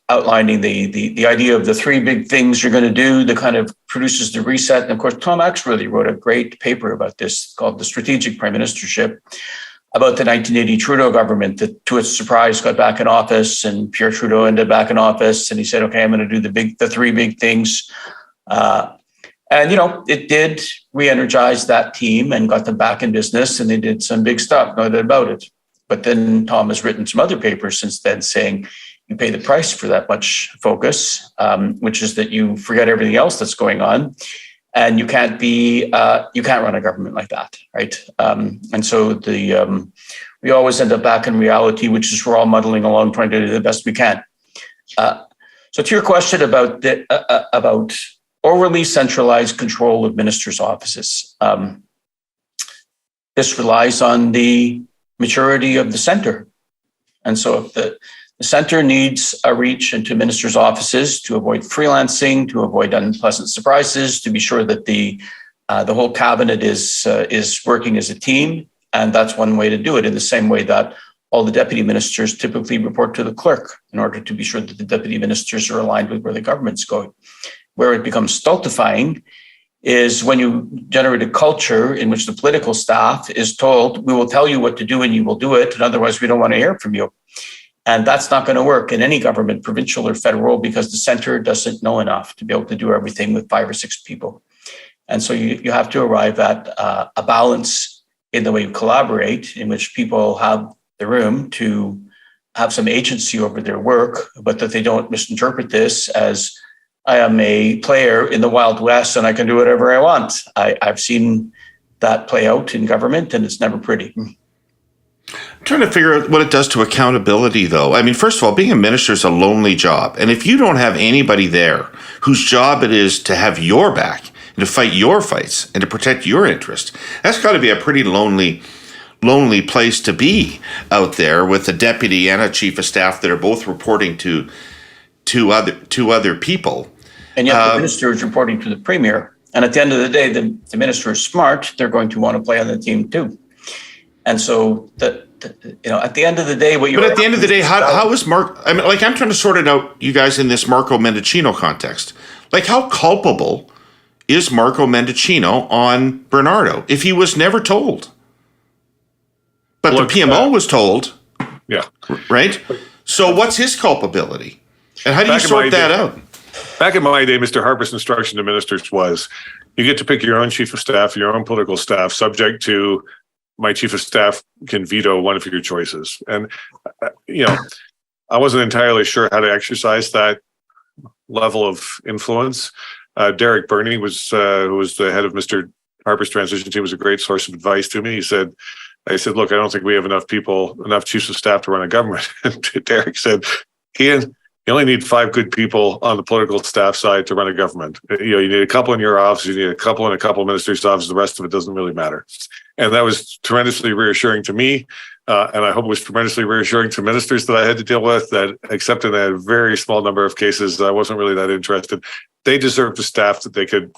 outlining the idea of the three big things you're going to do, that kind of produces the reset. And of course, Tom Axworthy wrote a great paper about this called The Strategic Prime Ministership, about the 1980 Trudeau government that, to its surprise, got back in office, and Pierre Trudeau ended back in office. And he said, okay, I'm going to do the three big things. It did re-energize that team and got them back in business, and they did some big stuff, no doubt about it. But then Tom has written some other papers since then saying you pay the price for that much focus, which is that you forget everything else that's going on, and you can't run a government like that, right? And so we always end up back in reality, which is we're all muddling along trying to do the best we can. So to your question about overly centralized control of ministers' offices, this relies on the maturity of the center. And so if the center needs a reach into ministers' offices to avoid freelancing, to avoid unpleasant surprises, to be sure that the whole cabinet is working as a team, and that's one way to do it, in the same way that all the deputy ministers typically report to the clerk in order to be sure that the deputy ministers are aligned with where the government's going. Where it becomes stultifying is when you generate a culture in which the political staff is told, we will tell you what to do and you will do it, and otherwise we don't want to hear from you. And that's not going to work in any government, provincial or federal, because the center doesn't know enough to be able to do everything with 5 or 6 people. And so you have to arrive at a balance in the way you collaborate, in which people have the room to have some agency over their work, but that they don't misinterpret this as I am a player in the Wild West and I can do whatever I want. I've seen that play out in government, and it's never pretty. I'm trying to figure out what it does to accountability, though. I mean, first of all, being a minister is a lonely job. And if you don't have anybody there whose job it is to have your back and to fight your fights and to protect your interest, that's got to be a pretty lonely place to be out there with a deputy and a chief of staff that are both reporting to other people. And yet the minister is reporting to the premier. And at the end of the day, the minister is smart. They're going to want to play on the team too. And so at the end of the day, how is Mark? I mean, I'm trying to sort it out, you guys, in this Marco Mendicino context. How culpable is Marco Mendicino on Bernardo if he was never told? But the PMO was told. Yeah. Right? So what's his culpability? And how do you sort that out? Back in my day, Mr. Harper's instruction to ministers was, you get to pick your own chief of staff, your own political staff, subject to my chief of staff can veto one of your choices. And, I wasn't entirely sure how to exercise that level of influence. Derek Burney who was the head of Mr. Harper's transition team, was a great source of advice to me. I said, look, I don't think we have enough chiefs of staff to run a government. And Derek said, Ian, you only need 5 good people on the political staff side to run a government. You need a couple in your office, you need a couple in a couple of ministers' offices. The rest of it doesn't really matter. And that was tremendously reassuring to me. And I hope it was tremendously reassuring to ministers that I had to deal with, that except in a very small number of cases, I wasn't really that interested. They deserved a staff that they could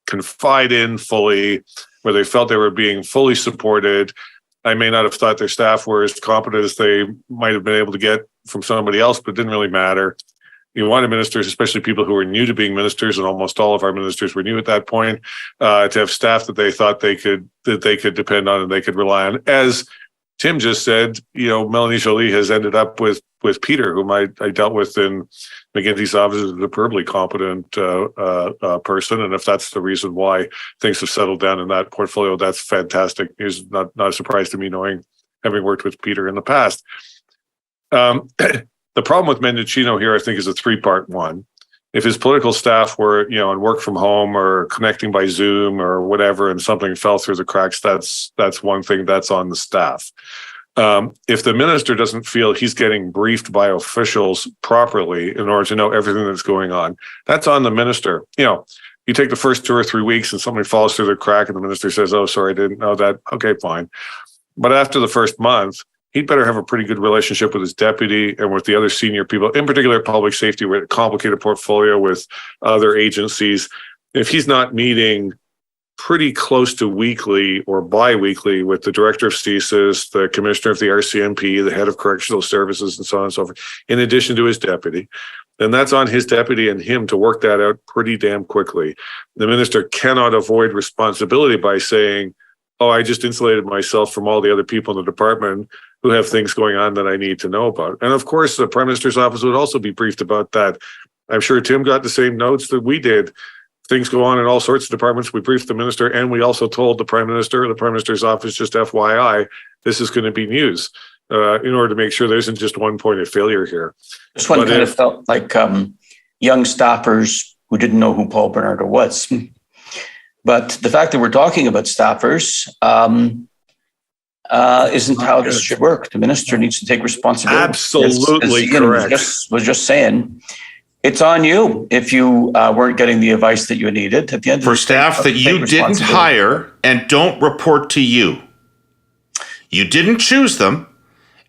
confide in fully, where they felt they were being fully supported. I may not have thought their staff were as competent as they might have been able to get from somebody else, but it didn't really matter. You wanted ministers, especially people who were new to being ministers, and almost all of our ministers were new at that point, to have staff that they thought they could depend on and they could rely on. As Tim just said, Melanie Joly has ended up with Peter, whom I dealt with in McGinty's office, as a superbly competent person. And if that's the reason why things have settled down in that portfolio, that's fantastic news. Not a surprise to me, having worked with Peter in the past. The problem with Mendicino here, I think, is a 3-part one. If his political staff were, and work from home or connecting by Zoom or whatever, and something fell through the cracks, that's one thing. That's on the staff. If the minister doesn't feel he's getting briefed by officials properly in order to know everything that's going on, that's on the minister. You take the first 2 or 3 weeks and something falls through the crack and the minister says, oh, sorry, I didn't know that. Okay, fine. But after the first month, he'd better have a pretty good relationship with his deputy and with the other senior people, in particular public safety, with a complicated portfolio with other agencies. If he's not meeting pretty close to weekly or bi-weekly with the director of CSIS, the commissioner of the RCMP, the head of correctional services, and so on and so forth, in addition to his deputy. And that's on his deputy and him to work that out pretty damn quickly. The minister cannot avoid responsibility by saying, oh, I just insulated myself from all the other people in the department who have things going on that I need to know about. And of course, the Prime Minister's office would also be briefed about that. I'm sure Tim got the same notes that we did. Things go on in all sorts of departments. We briefed the minister, and we also told the Prime Minister's office, just FYI, this is going to be news, in order to make sure there isn't just one point of failure here. This one kind of felt like young staffers who didn't know who Paul Bernardo was. But the fact that we're talking about staffers isn't how this should work. The minister needs to take responsibility. Absolutely correct. Was just saying, it's on you if you weren't getting the advice that you needed at the end. For staff that you didn't hire and don't report to you. You didn't choose them,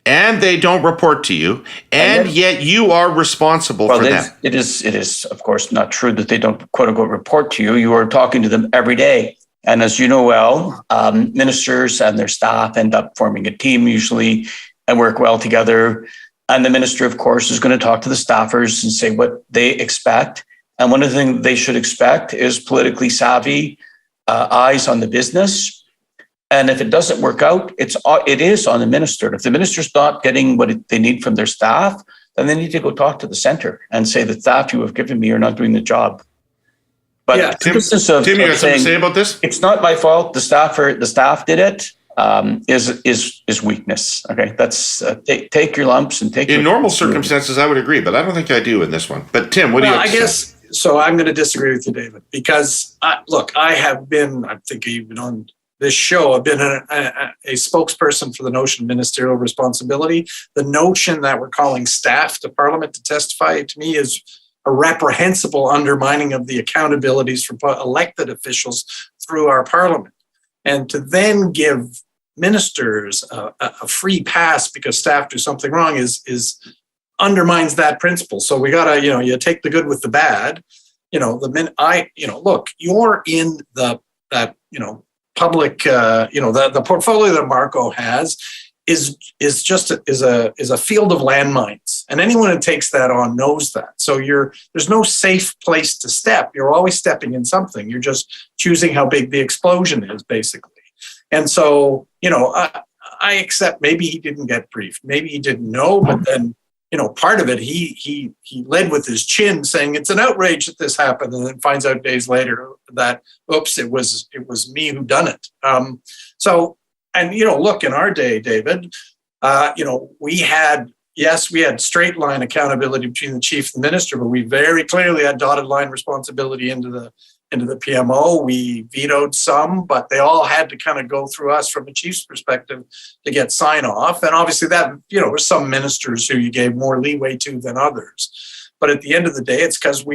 and they don't report to you, and yet you are responsible for them. It is, of course, not true that they don't, quote unquote, report to you. You are talking to them every day. And as you know well, ministers and their staff end up forming a team usually and work well together. And the minister, of course, is going to talk to the staffers and say what they expect. And one of the things they should expect is politically savvy eyes on the business. And if it doesn't work out, it is on the minister. If the minister's not getting what they need from their staff, then they need to go talk to the centre and say, the staff you have given me are not doing the job. But yeah, Tim, you got something to say about this? It's not my fault. The staff did it. Is weakness. Okay, that's take your lumps and take. In normal circumstances, I would agree, but I don't think I do in this one. But Tim, what do you have to say? I guess so. I'm going to disagree with you, David, because I have been. I think even on this show, I've been a spokesperson for the notion of ministerial responsibility. The notion that we're calling staff to Parliament to testify, to me, is a reprehensible undermining of the accountabilities for elected officials through our Parliament. And to then give ministers a free pass because staff do something wrong is undermines that principle. So we gotta, you take the good with the bad. Look, you're in public, the portfolio that Marco has is a field of landmines, and anyone who takes that on knows that. So there's no safe place to step. You're always stepping in something. You're just choosing how big the explosion is, basically. And so, I accept maybe he didn't get briefed, maybe he didn't know, but then, part of it, he led with his chin saying it's an outrage that this happened, and then finds out days later that, oops, it was me who done it. Look, in our day, David, we had straight line accountability between the chief and the minister, but we very clearly had dotted line responsibility into the PMO. We vetoed some, but they all had to kind of go through us from a chief's perspective to get sign off. And obviously that, there's some ministers who you gave more leeway to than others. But at the end of the day, it's because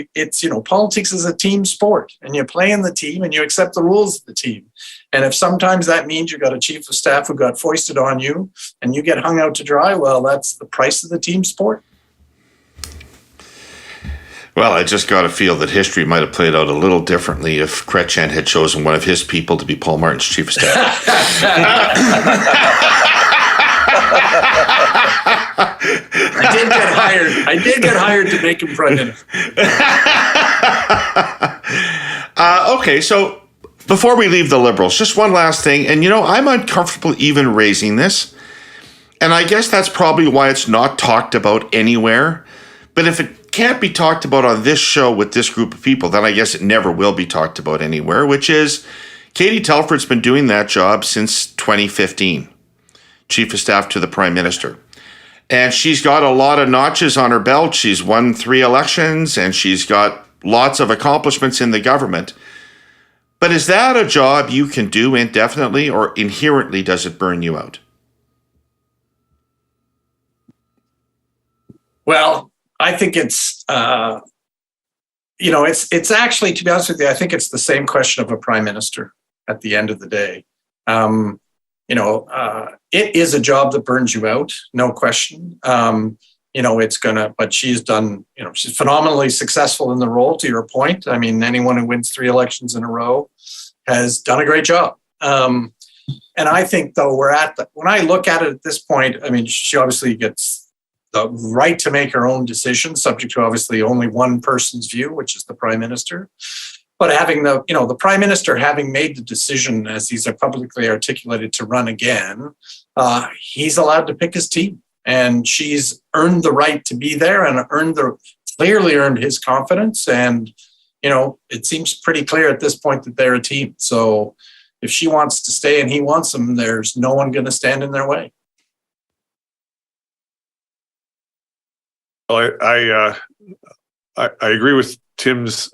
politics is a team sport, and you play in the team and you accept the rules of the team. And if sometimes that means you got a chief of staff who got foisted on you and you get hung out to dry, well, that's the price of the team sport. Well, I just got to feel that history might have played out a little differently if Chrétien had chosen one of his people to be Paul Martin's chief of staff. I did get hired to make him prime minister. Okay, so before we leave the Liberals, just one last thing. And, I'm uncomfortable even raising this. And I guess that's probably why it's not talked about anywhere. But if it can't be talked about on this show with this group of people, then I guess it never will be talked about anywhere, which is Katie Telford's been doing that job since 2015, Chief of Staff to the Prime Minister. And she's got a lot of notches on her belt. She's won 3 elections, and she's got lots of accomplishments in the government. But is that a job you can do indefinitely, or inherently does it burn you out? Well, I think it's, it's actually, to be honest with you, I think it's the same question of a prime minister at the end of the day. It is a job that burns you out, no question. But she's done, she's phenomenally successful in the role, to your point. I mean, anyone who wins 3 elections in a row has done a great job. And I think, though, when I look at it at this point, I mean, she obviously gets the right to make her own decision, subject to obviously only one person's view, which is the Prime Minister. But having the Prime Minister having made the decision, as he's publicly articulated, to run again, he's allowed to pick his team. And she's earned the right to be there and clearly earned his confidence. And, it seems pretty clear at this point that they're a team. So if she wants to stay and he wants them, there's no one going to stand in their way. Well, I agree with Tim's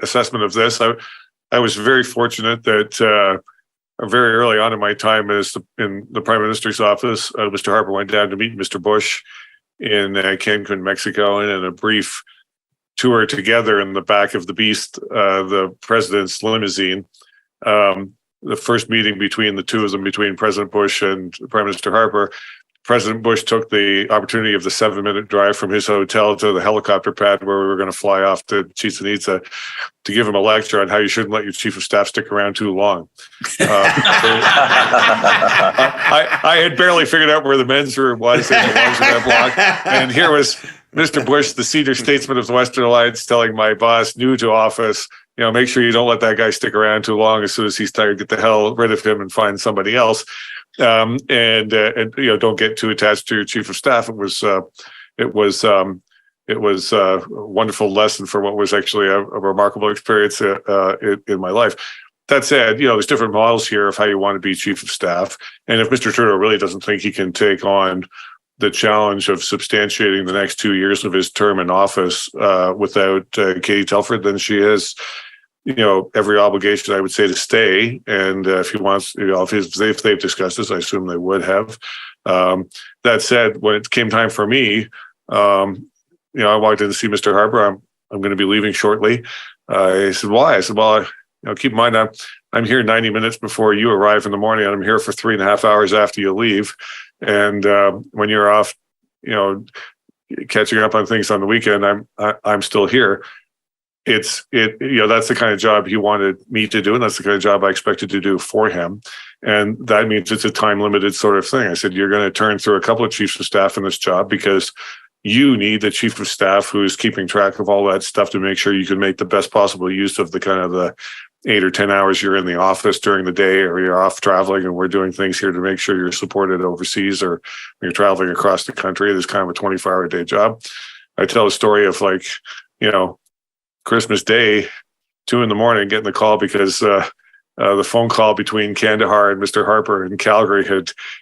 assessment of this. I was very fortunate that very early on in my time in the Prime Minister's office, Mr. Harper went down to meet Mr. Bush in Cancun, Mexico, and in a brief tour together in the back of the Beast, the president's limousine. The first meeting between the two of them, between President Bush and Prime Minister Harper, President Bush took the opportunity of the 7-minute drive from his hotel to the helicopter pad where we were going to fly off to Chichen Itza to give him a lecture on how you shouldn't let your chief of staff stick around too long. I had barely figured out where the men's room was in the Washington block. And here was Mr. Bush, the senior statesman of the Western Alliance, telling my boss, new to office, make sure you don't let that guy stick around too long. As soon as he's tired, get the hell rid of him and find somebody else. And don't get too attached to your chief of staff. It was a wonderful lesson for what was actually a remarkable experience in my life. That said, there's different models here of how you want to be chief of staff. And if Mr. Trudeau really doesn't think he can take on the challenge of substantiating the next 2 years of his term in office without Katie Telford, then she has every obligation, I would say, to stay. And if he wants, if they've discussed this, I assume they would have. That said, when it came time for me, I walked in to see Mr. Harper. I'm going to be leaving shortly. He said, "Why?" I said, "Well, keep in mind, I'm here 90 minutes before you arrive in the morning, and I'm here for 3.5 hours after you leave. And when you're off, catching up on things on the weekend, I'm still here." That's the kind of job he wanted me to do, and that's the kind of job I expected to do for him. And that means it's a time limited sort of thing. I said, you're going to turn through a couple of chiefs of staff in this job because you need the chief of staff who's keeping track of all that stuff to make sure you can make the best possible use of the 8 or 10 hours you're in the office during the day, or you're off traveling and we're doing things here to make sure you're supported overseas, or you're traveling across the country. There's kind of a 24-hour-a-day job. I tell a story of Christmas Day, 2 a.m, getting the call because the phone call between Kandahar and Mr. Harper in Calgary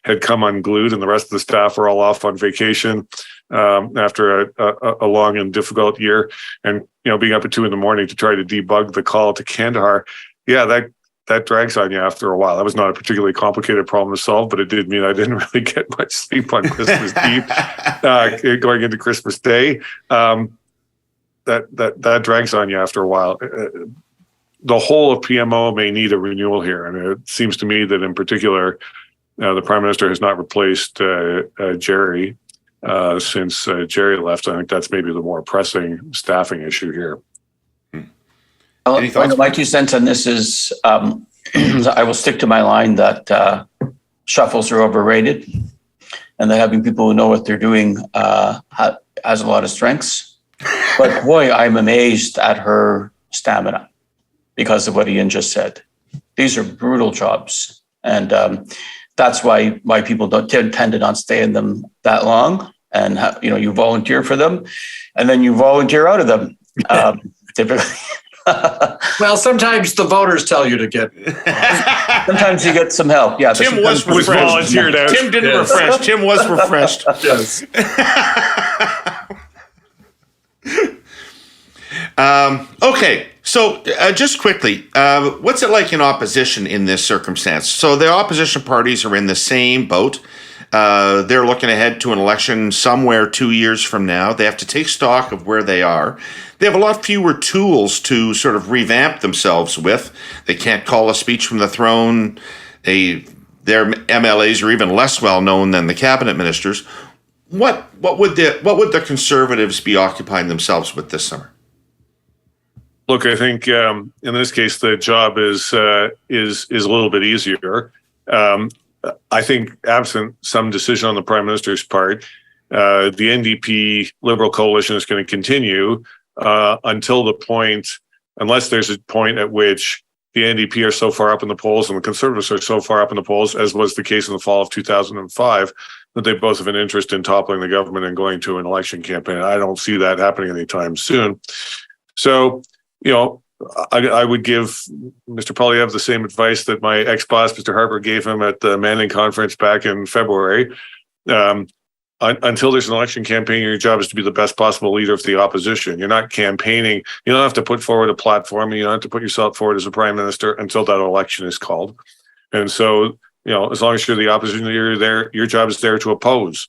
had come unglued, and the rest of the staff were all off on vacation after a long and difficult year. And being up at 2 a.m. to try to debug the call to Kandahar, that drags on you after a while. That was not a particularly complicated problem to solve, but it did mean I didn't really get much sleep on Christmas Eve, going into Christmas Day. That drags on you after a while. The whole of PMO may need a renewal here. And it seems to me that in particular, the Prime Minister has not replaced Jerry since Jerry left. I think that's maybe the more pressing staffing issue here. My 2 cents on this is I will stick to my line that shuffles are overrated, and that having people who know what they're doing has a lot of strengths. But boy, I'm amazed at her stamina because of what Ian just said. These are brutal jobs. And that's why people don't tend to not stay in them that long. And, you volunteer for them and then you volunteer out of them. Typically. Well, sometimes the voters tell you to get. Sometimes you get some help. Yeah. Tim was volunteered out. Tim didn't refresh. Tim was refreshed. Yes. Okay, so just quickly, what's it like in opposition in this circumstance? So the opposition parties are in the same boat. They're looking ahead to an election somewhere 2 years from now. They have to take stock of where they are. They have a lot fewer tools to sort of revamp themselves with. They can't call a speech from the throne. Their MLAs are even less well known than the cabinet ministers. What would the Conservatives be occupying themselves with this summer? Look, I think in this case the job is a little bit easier. I think, absent some decision on the Prime Minister's part, the NDP Liberal coalition is going to continue until the point, unless there's a point at which the NDP are so far up in the polls and the Conservatives are so far up in the polls, as was the case in the fall of 2005, that they both have an interest in toppling the government and going to an election campaign. I don't see that happening anytime soon. So, I would give Mr. Poilievre the same advice that my ex-boss, Mr. Harper, gave him at the Manning conference back in February. Until there's an election campaign, your job is to be the best possible leader of the opposition. You're not campaigning. You don't have to put forward a platform. You don't have to put yourself forward as a prime minister until that election is called. And so, as long as you're the opposition leader there, your job is there to oppose.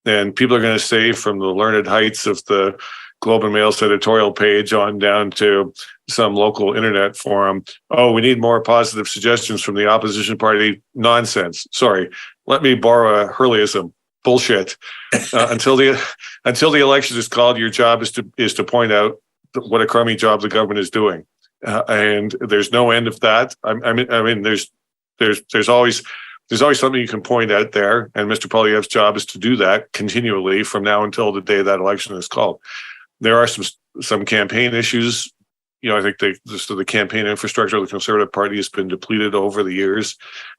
And people are going to say, from the learned heights of the Globe and Mail's editorial page on down to some local internet forum, oh, we need more positive suggestions from the opposition party. Nonsense. Sorry. Let me borrow a Herleism. Bullshit. Until the election is called, your job is to point out what a crummy job the government is doing, and there's no end of that. I mean, there's always something you can point out there, and Mr. Poilievre's job is to do that continually from now until the day that election is called. There are some campaign issues. I think the campaign infrastructure of the Conservative Party has been depleted over the years.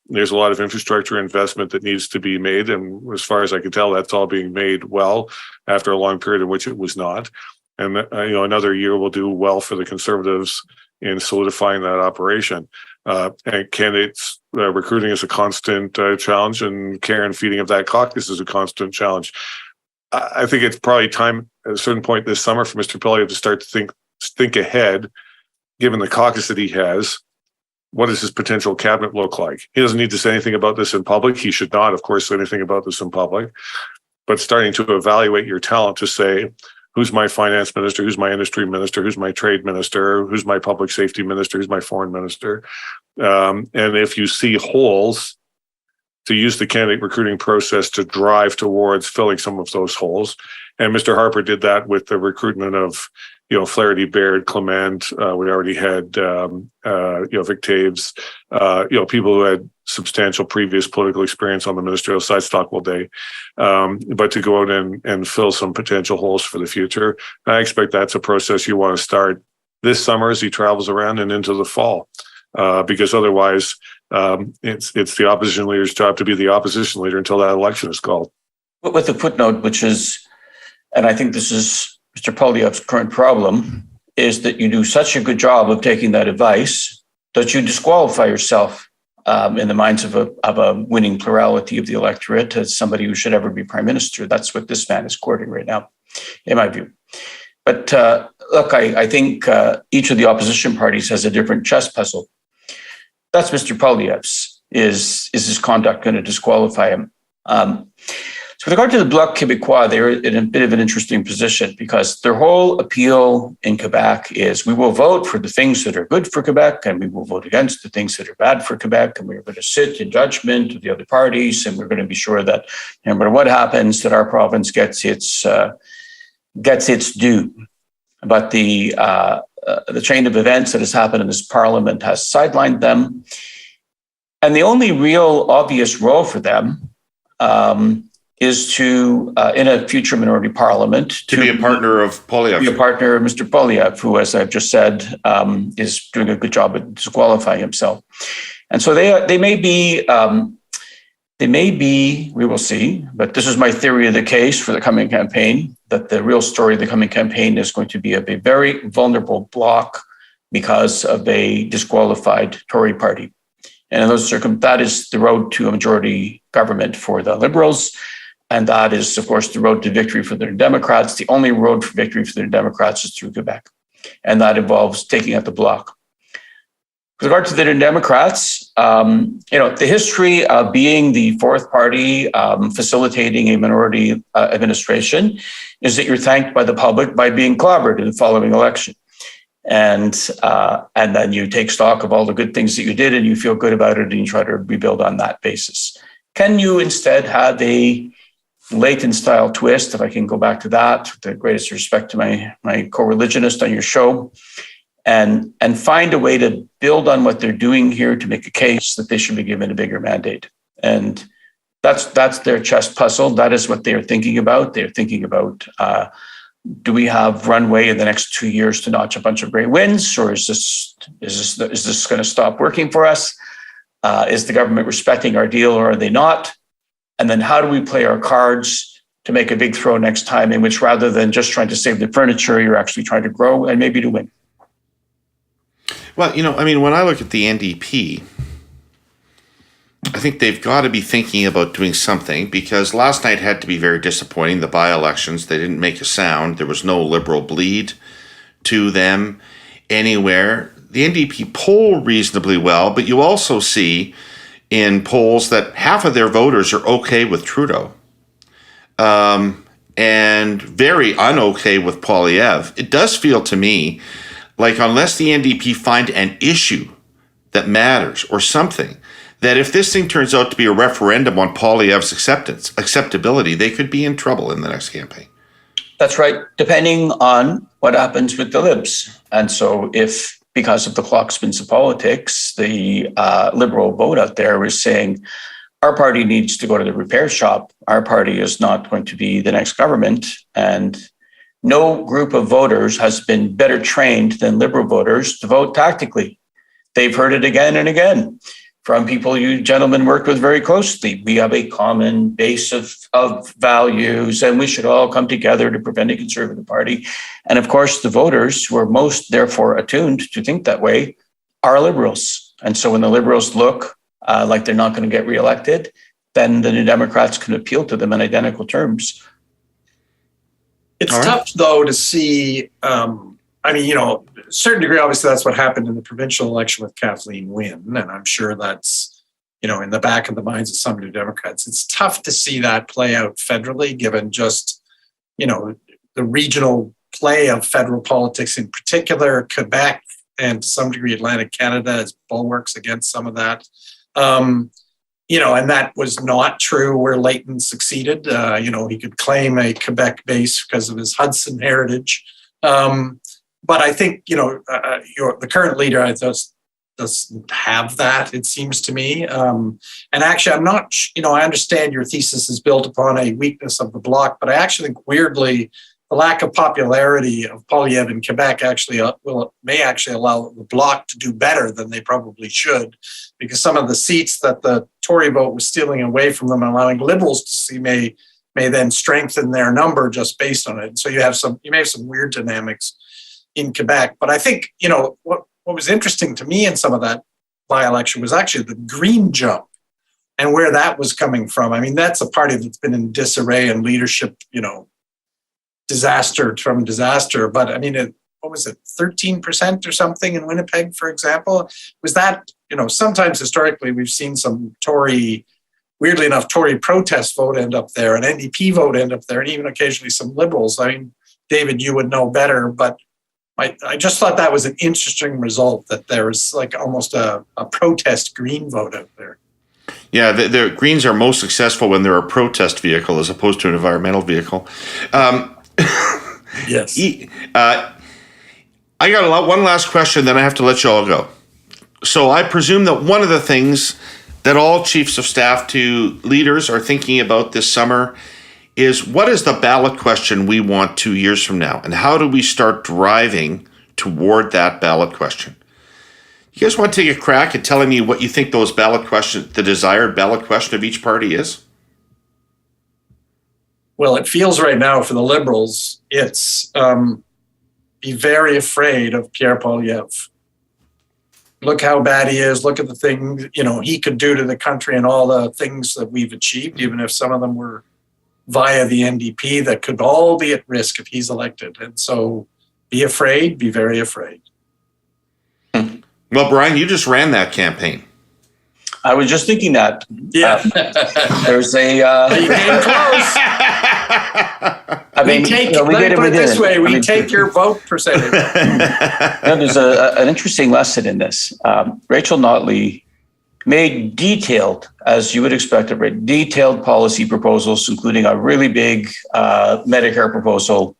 There's a lot of infrastructure investment that needs to be made. And as far as I can tell, that's all being made well after a long period in which it was not. And, another year will do well for the Conservatives in solidifying that operation. And candidates recruiting is a constant challenge, and care and feeding of that caucus is a constant challenge. I think it's probably time at a certain point this summer for Mr. Poilievre to start to think ahead, given the caucus that he has. What does his potential cabinet look like? He doesn't need to say anything about this in public. He should not, of course, say anything about this in public. But starting to evaluate your talent to say, who's my finance minister, who's my industry minister, who's my trade minister, who's my public safety minister, who's my foreign minister. And if you see holes, to use the candidate recruiting process to drive towards filling some of those holes. And Mr. Harper did that with the recruitment of Flaherty, Baird, Clement. We already had, Vic Taves, people who had substantial previous political experience on the ministerial side, Stockwell Day. But to go out and fill some potential holes for the future, I expect that's a process you want to start this summer as he travels around and into the fall, because otherwise it's the opposition leader's job to be the opposition leader until that election is called. But with the footnote, which is, and I think this is Mr. Poilievre's current problem, is that you do such a good job of taking that advice that you disqualify yourself in the minds of a winning plurality of the electorate as somebody who should ever be prime minister. That's what this man is courting right now, in my view. But look, I think each of the opposition parties has a different chess puzzle. That's Mr. Poilievre's. Is his conduct going to disqualify him? So with regard to the Bloc Québécois, they're in a bit of an interesting position because their whole appeal in Quebec is we will vote for the things that are good for Quebec and we will vote against the things that are bad for Quebec, and we're going to sit in judgment of the other parties, and we're going to be sure that no matter what happens, that our province gets its due. But the chain of events that has happened in this parliament has sidelined them. And the only real obvious role for them is to, in a future minority parliament, to be a partner of Poilievre. Be a partner of Mr. Poilievre, who, as I've just said, is doing a good job at disqualifying himself. And so they may be, we will see, but this is my theory of the case for the coming campaign, that the real story of the coming campaign is going to be of a very vulnerable bloc because of a disqualified Tory party. And in those that is the road to a majority government for the Liberals. And that is, of course, the road to victory for the Democrats. The only road for victory for the Democrats is through Quebec. And that involves taking out the bloc. With regard to the Democrats, the history of being the fourth party facilitating a minority administration is that you're thanked by the public by being clobbered in the following election. And then you take stock of all the good things that you did and you feel good about it and you try to rebuild on that basis. Can you instead have a Layton style twist, if I can go back to that, with the greatest respect to my co-religionist on your show, and find a way to build on what they're doing here to make a case that they should be given a bigger mandate. And that's their chess puzzle. That is what they're thinking about. They're thinking about, do we have runway in the next 2 years to notch a bunch of great wins, or is this going to stop working for us? Is the government respecting our deal, or are they not? And then how do we play our cards to make a big throw next time, in which rather than just trying to save the furniture, you're actually trying to grow and maybe to win? Well, when I look at the NDP, I think they've got to be thinking about doing something, because last night had to be very disappointing. The by-elections, they didn't make a sound. There was no Liberal bleed to them anywhere. The NDP poll reasonably well, but you also see in polls that half of their voters are okay with Trudeau, and very un-okay with Poilievre. It does feel to me like, unless the NDP find an issue that matters or something, that if this thing turns out to be a referendum on Poilievre's acceptability, they could be in trouble in the next campaign. That's right, depending on what happens with the Libs. And so if, because of the clock spins of politics, the Liberal vote out there is saying, our party needs to go to the repair shop, our party is not going to be the next government, and no group of voters has been better trained than Liberal voters to vote tactically. They've heard it again and again from people you gentlemen work with very closely. We have a common base of values, and we should all come together to prevent a Conservative Party. And of course, the voters who are most therefore attuned to think that way are Liberals. And so when the Liberals look like they're not going to get reelected, then the New Democrats can appeal to them in identical terms. It's tough, though, to see. A certain degree, obviously, that's what happened in the provincial election with Kathleen Wynne. And I'm sure that's, in the back of the minds of some New Democrats. It's tough to see that play out federally, given just, the regional play of federal politics in particular, Quebec and to some degree Atlantic Canada as bulwarks against some of that. And that was not true where Layton succeeded. He could claim a Quebec base because of his Hudson heritage. But I think, the current leader doesn't have that, it seems to me. And actually, I'm not, I understand your thesis is built upon a weakness of the Bloc, but I actually think weirdly, the lack of popularity of Poilievre in Quebec may actually allow the Bloc to do better than they probably should, because some of the seats that the Tory vote was stealing away from them and allowing Liberals to see may then strengthen their number just based on it. And so you may have some weird dynamics in Quebec. But I think, what was interesting to me in some of that by-election was actually the Green jump and where that was coming from. I mean, that's a party that's been in disarray and leadership, disaster. But I mean, what was it, 13% or something in Winnipeg, for example? Was that, sometimes historically we've seen some weirdly enough, Tory protest vote end up there, an NDP vote end up there, and even occasionally some Liberals. I mean, David, you would know better, but I just thought that was an interesting result, that there was like almost a protest Green vote out there. Yeah, the Greens are most successful when they're a protest vehicle as opposed to an environmental vehicle. Yes. I got one last question, then I have to let you all go. So I presume that one of the things that all chiefs of staff to leaders are thinking about this summer is, what is the ballot question we want 2 years from now? And how do we start driving toward that ballot question? You guys want to take a crack at telling me what you think those ballot questions, the desired ballot question of each party is? Well, it feels right now for the Liberals, it's be very afraid of Pierre Poilievre. Look how bad he is. Look at the things, he could do to the country and all the things that we've achieved, even if some of them were via the NDP, that could all be at risk if he's elected. And so be afraid, be very afraid. Well, Brian, you just ran that campaign. I was just thinking that. Yeah. There's a... You came close. We take your vote percentage. There's an interesting lesson in this. Rachel Notley made detailed, as you would expect of her, detailed policy proposals, including a really big Medicare proposal.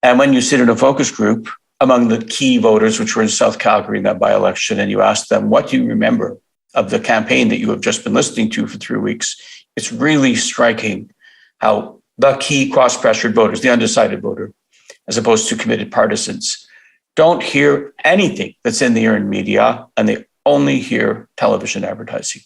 And when you sit in a focus group, among the key voters, which were in South Calgary in that by-election, and you asked them, what do you remember of the campaign that you have just been listening to for 3 weeks? It's really striking how the key cross-pressured voters, the undecided voter, as opposed to committed partisans, don't hear anything that's in the earned media, and they only hear television advertising.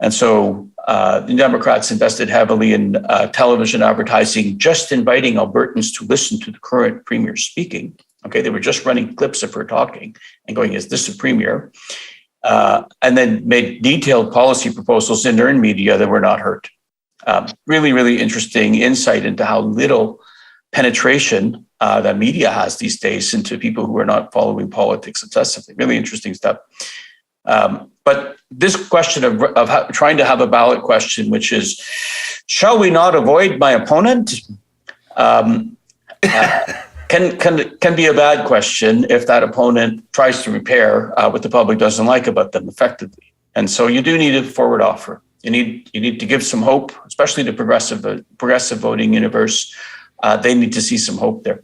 And so the Democrats invested heavily in television advertising, just inviting Albertans to listen to the current premier speaking. Okay, they were just running clips of her talking and going, is this a premier? And then made detailed policy proposals in earned media that were not heard. Really, really interesting insight into how little penetration that media has these days into people who are not following politics obsessively. Really interesting stuff. But this question of trying to have a ballot question, which is, shall we not avoid my opponent? Can be a bad question if that opponent tries to repair what the public doesn't like about them effectively. And so you do need a forward offer. You need to give some hope, especially the progressive voting universe. They need to see some hope there.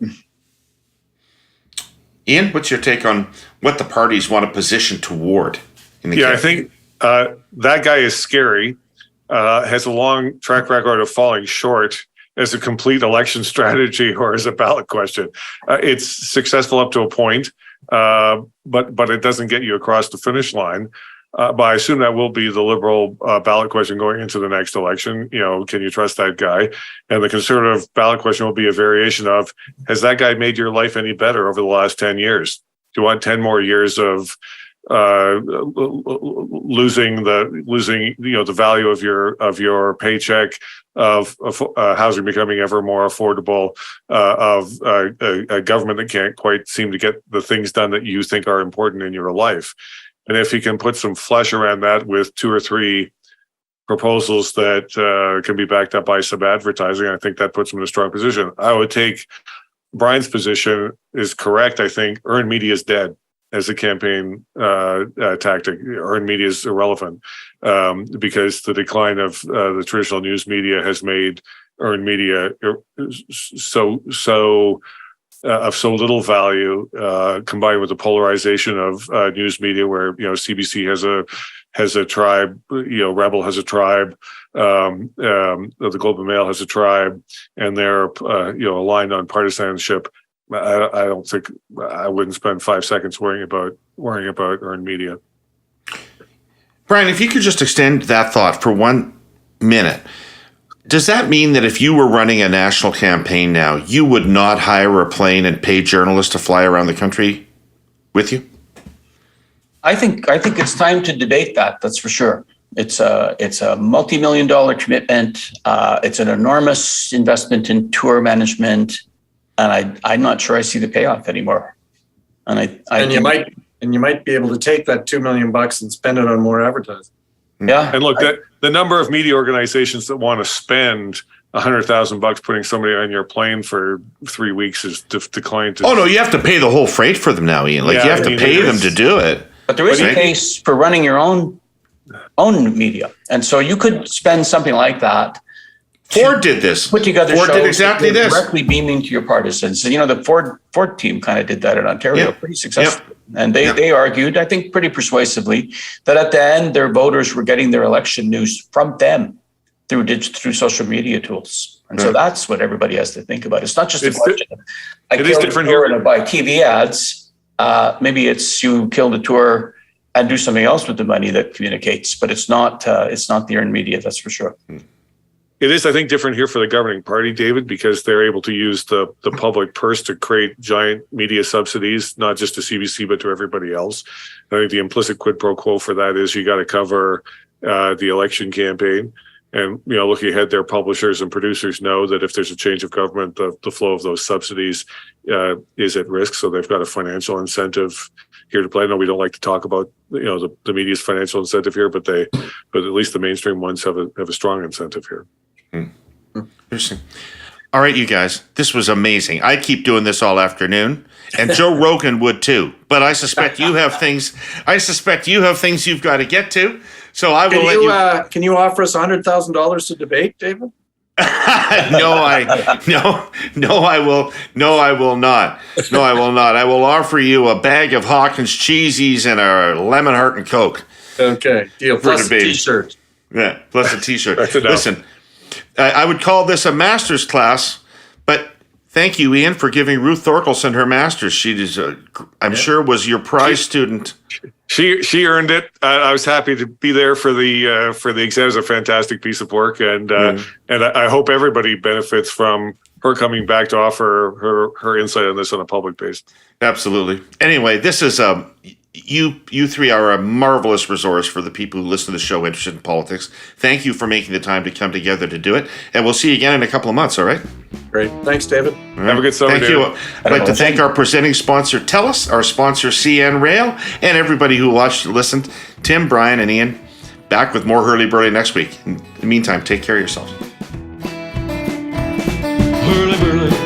Ian, what's your take on what the parties want to position toward? I think that guy is scary, has a long track record of falling short as a complete election strategy or as a ballot question. It's successful up to a point, but it doesn't get you across the finish line. But I assume that will be the Liberal ballot question going into the next election. Can you trust that guy? And the Conservative ballot question will be a variation of, has that guy made your life any better over the last 10 years? Do you want 10 more years of losing the value of your paycheck, of housing becoming ever more affordable, of a government that can't quite seem to get the things done that you think are important in your life? And if you can put some flesh around that with 2 or 3 proposals that can be backed up by some advertising, I think that puts them in a strong position. I would take Brian's position is correct. I think earned media is dead as a campaign tactic. Earned media is irrelevant because the decline of the traditional news media has made earned media of so little value, combined with the polarization of news media, where CBC has a tribe, Rebel has a tribe, the Globe and Mail has a tribe, and they're aligned on partisanship. I don't think I wouldn't spend 5 seconds worrying about earned media. Brian, if you could just extend that thought for 1 minute. Does that mean that if you were running a national campaign now, you would not hire a plane and pay journalists to fly around the country with you? I think it's time to debate that. That's for sure. It's a multi-million-dollar commitment. It's an enormous investment in tour management, and I'm not sure I see the payoff anymore. You might be able to take that $2 million and spend it on more advertising. Yeah, and look, the number of media organizations that want to spend $100,000 putting somebody on your plane for 3 weeks is declined. Oh no, you have to pay the whole freight for them now, Ian. You have to pay them to do it. But there is a case for running your own media, and so you could spend something like that. Ford did this. Put together Ford shows did exactly this. Directly beaming to your partisans. And the Ford team kind of did that in Ontario pretty successfully. Yep. And they argued, I think pretty persuasively, that at the end their voters were getting their election news from them through social media tools. And so that's what everybody has to think about. It's not just a question of I killed a tour and I buy TV ads. Maybe it's you kill the tour and do something else with the money that communicates, but it's not the earned media, that's for sure. It is, I think, different here for the governing party, David, because they're able to use the public purse to create giant media subsidies, not just to CBC, but to everybody else. I think the implicit quid pro quo for that is you got to cover the election campaign. And, looking ahead, their publishers and producers know that if there's a change of government, the flow of those subsidies is at risk. So they've got a financial incentive here to play. I know we don't like to talk about, the media's financial incentive here, but at least the mainstream ones have a strong incentive here. Interesting. All right, you guys, this was amazing. I keep doing this all afternoon, and Joe Rogan would too. But I suspect you have things. You've got to get to. So I will let you. Can you offer us $100,000 to debate, David? No, I will not. I will offer you a bag of Hawkins cheesies and a lemon heart and Coke. Okay, deal. Plus a t-shirt. Yeah, plus a t-shirt. That's enough. Listen, I would call this a master's class, but thank you, Ian, for giving Ruth Thorkelson her master's. She is, I'm sure, was your prize student. She earned it. I was happy to be there for the exam. It was a fantastic piece of work, and I hope everybody benefits from her coming back to offer her insight on this on a public basis. Absolutely. Anyway, this is you three are a marvelous resource for the people who listen to the show interested in politics. Thank you for making the time to come together to do it, and we'll see you again in a couple of months. All right. Great. Thanks, David. Have a good summer. Thank you. I'd like to thank our presenting sponsor, TELUS, our sponsor, CN Rail, and everybody who watched and listened. Tim, Brian, and Ian, back with more Herle Burly next week. In the meantime, take care of yourselves. Herle Burly.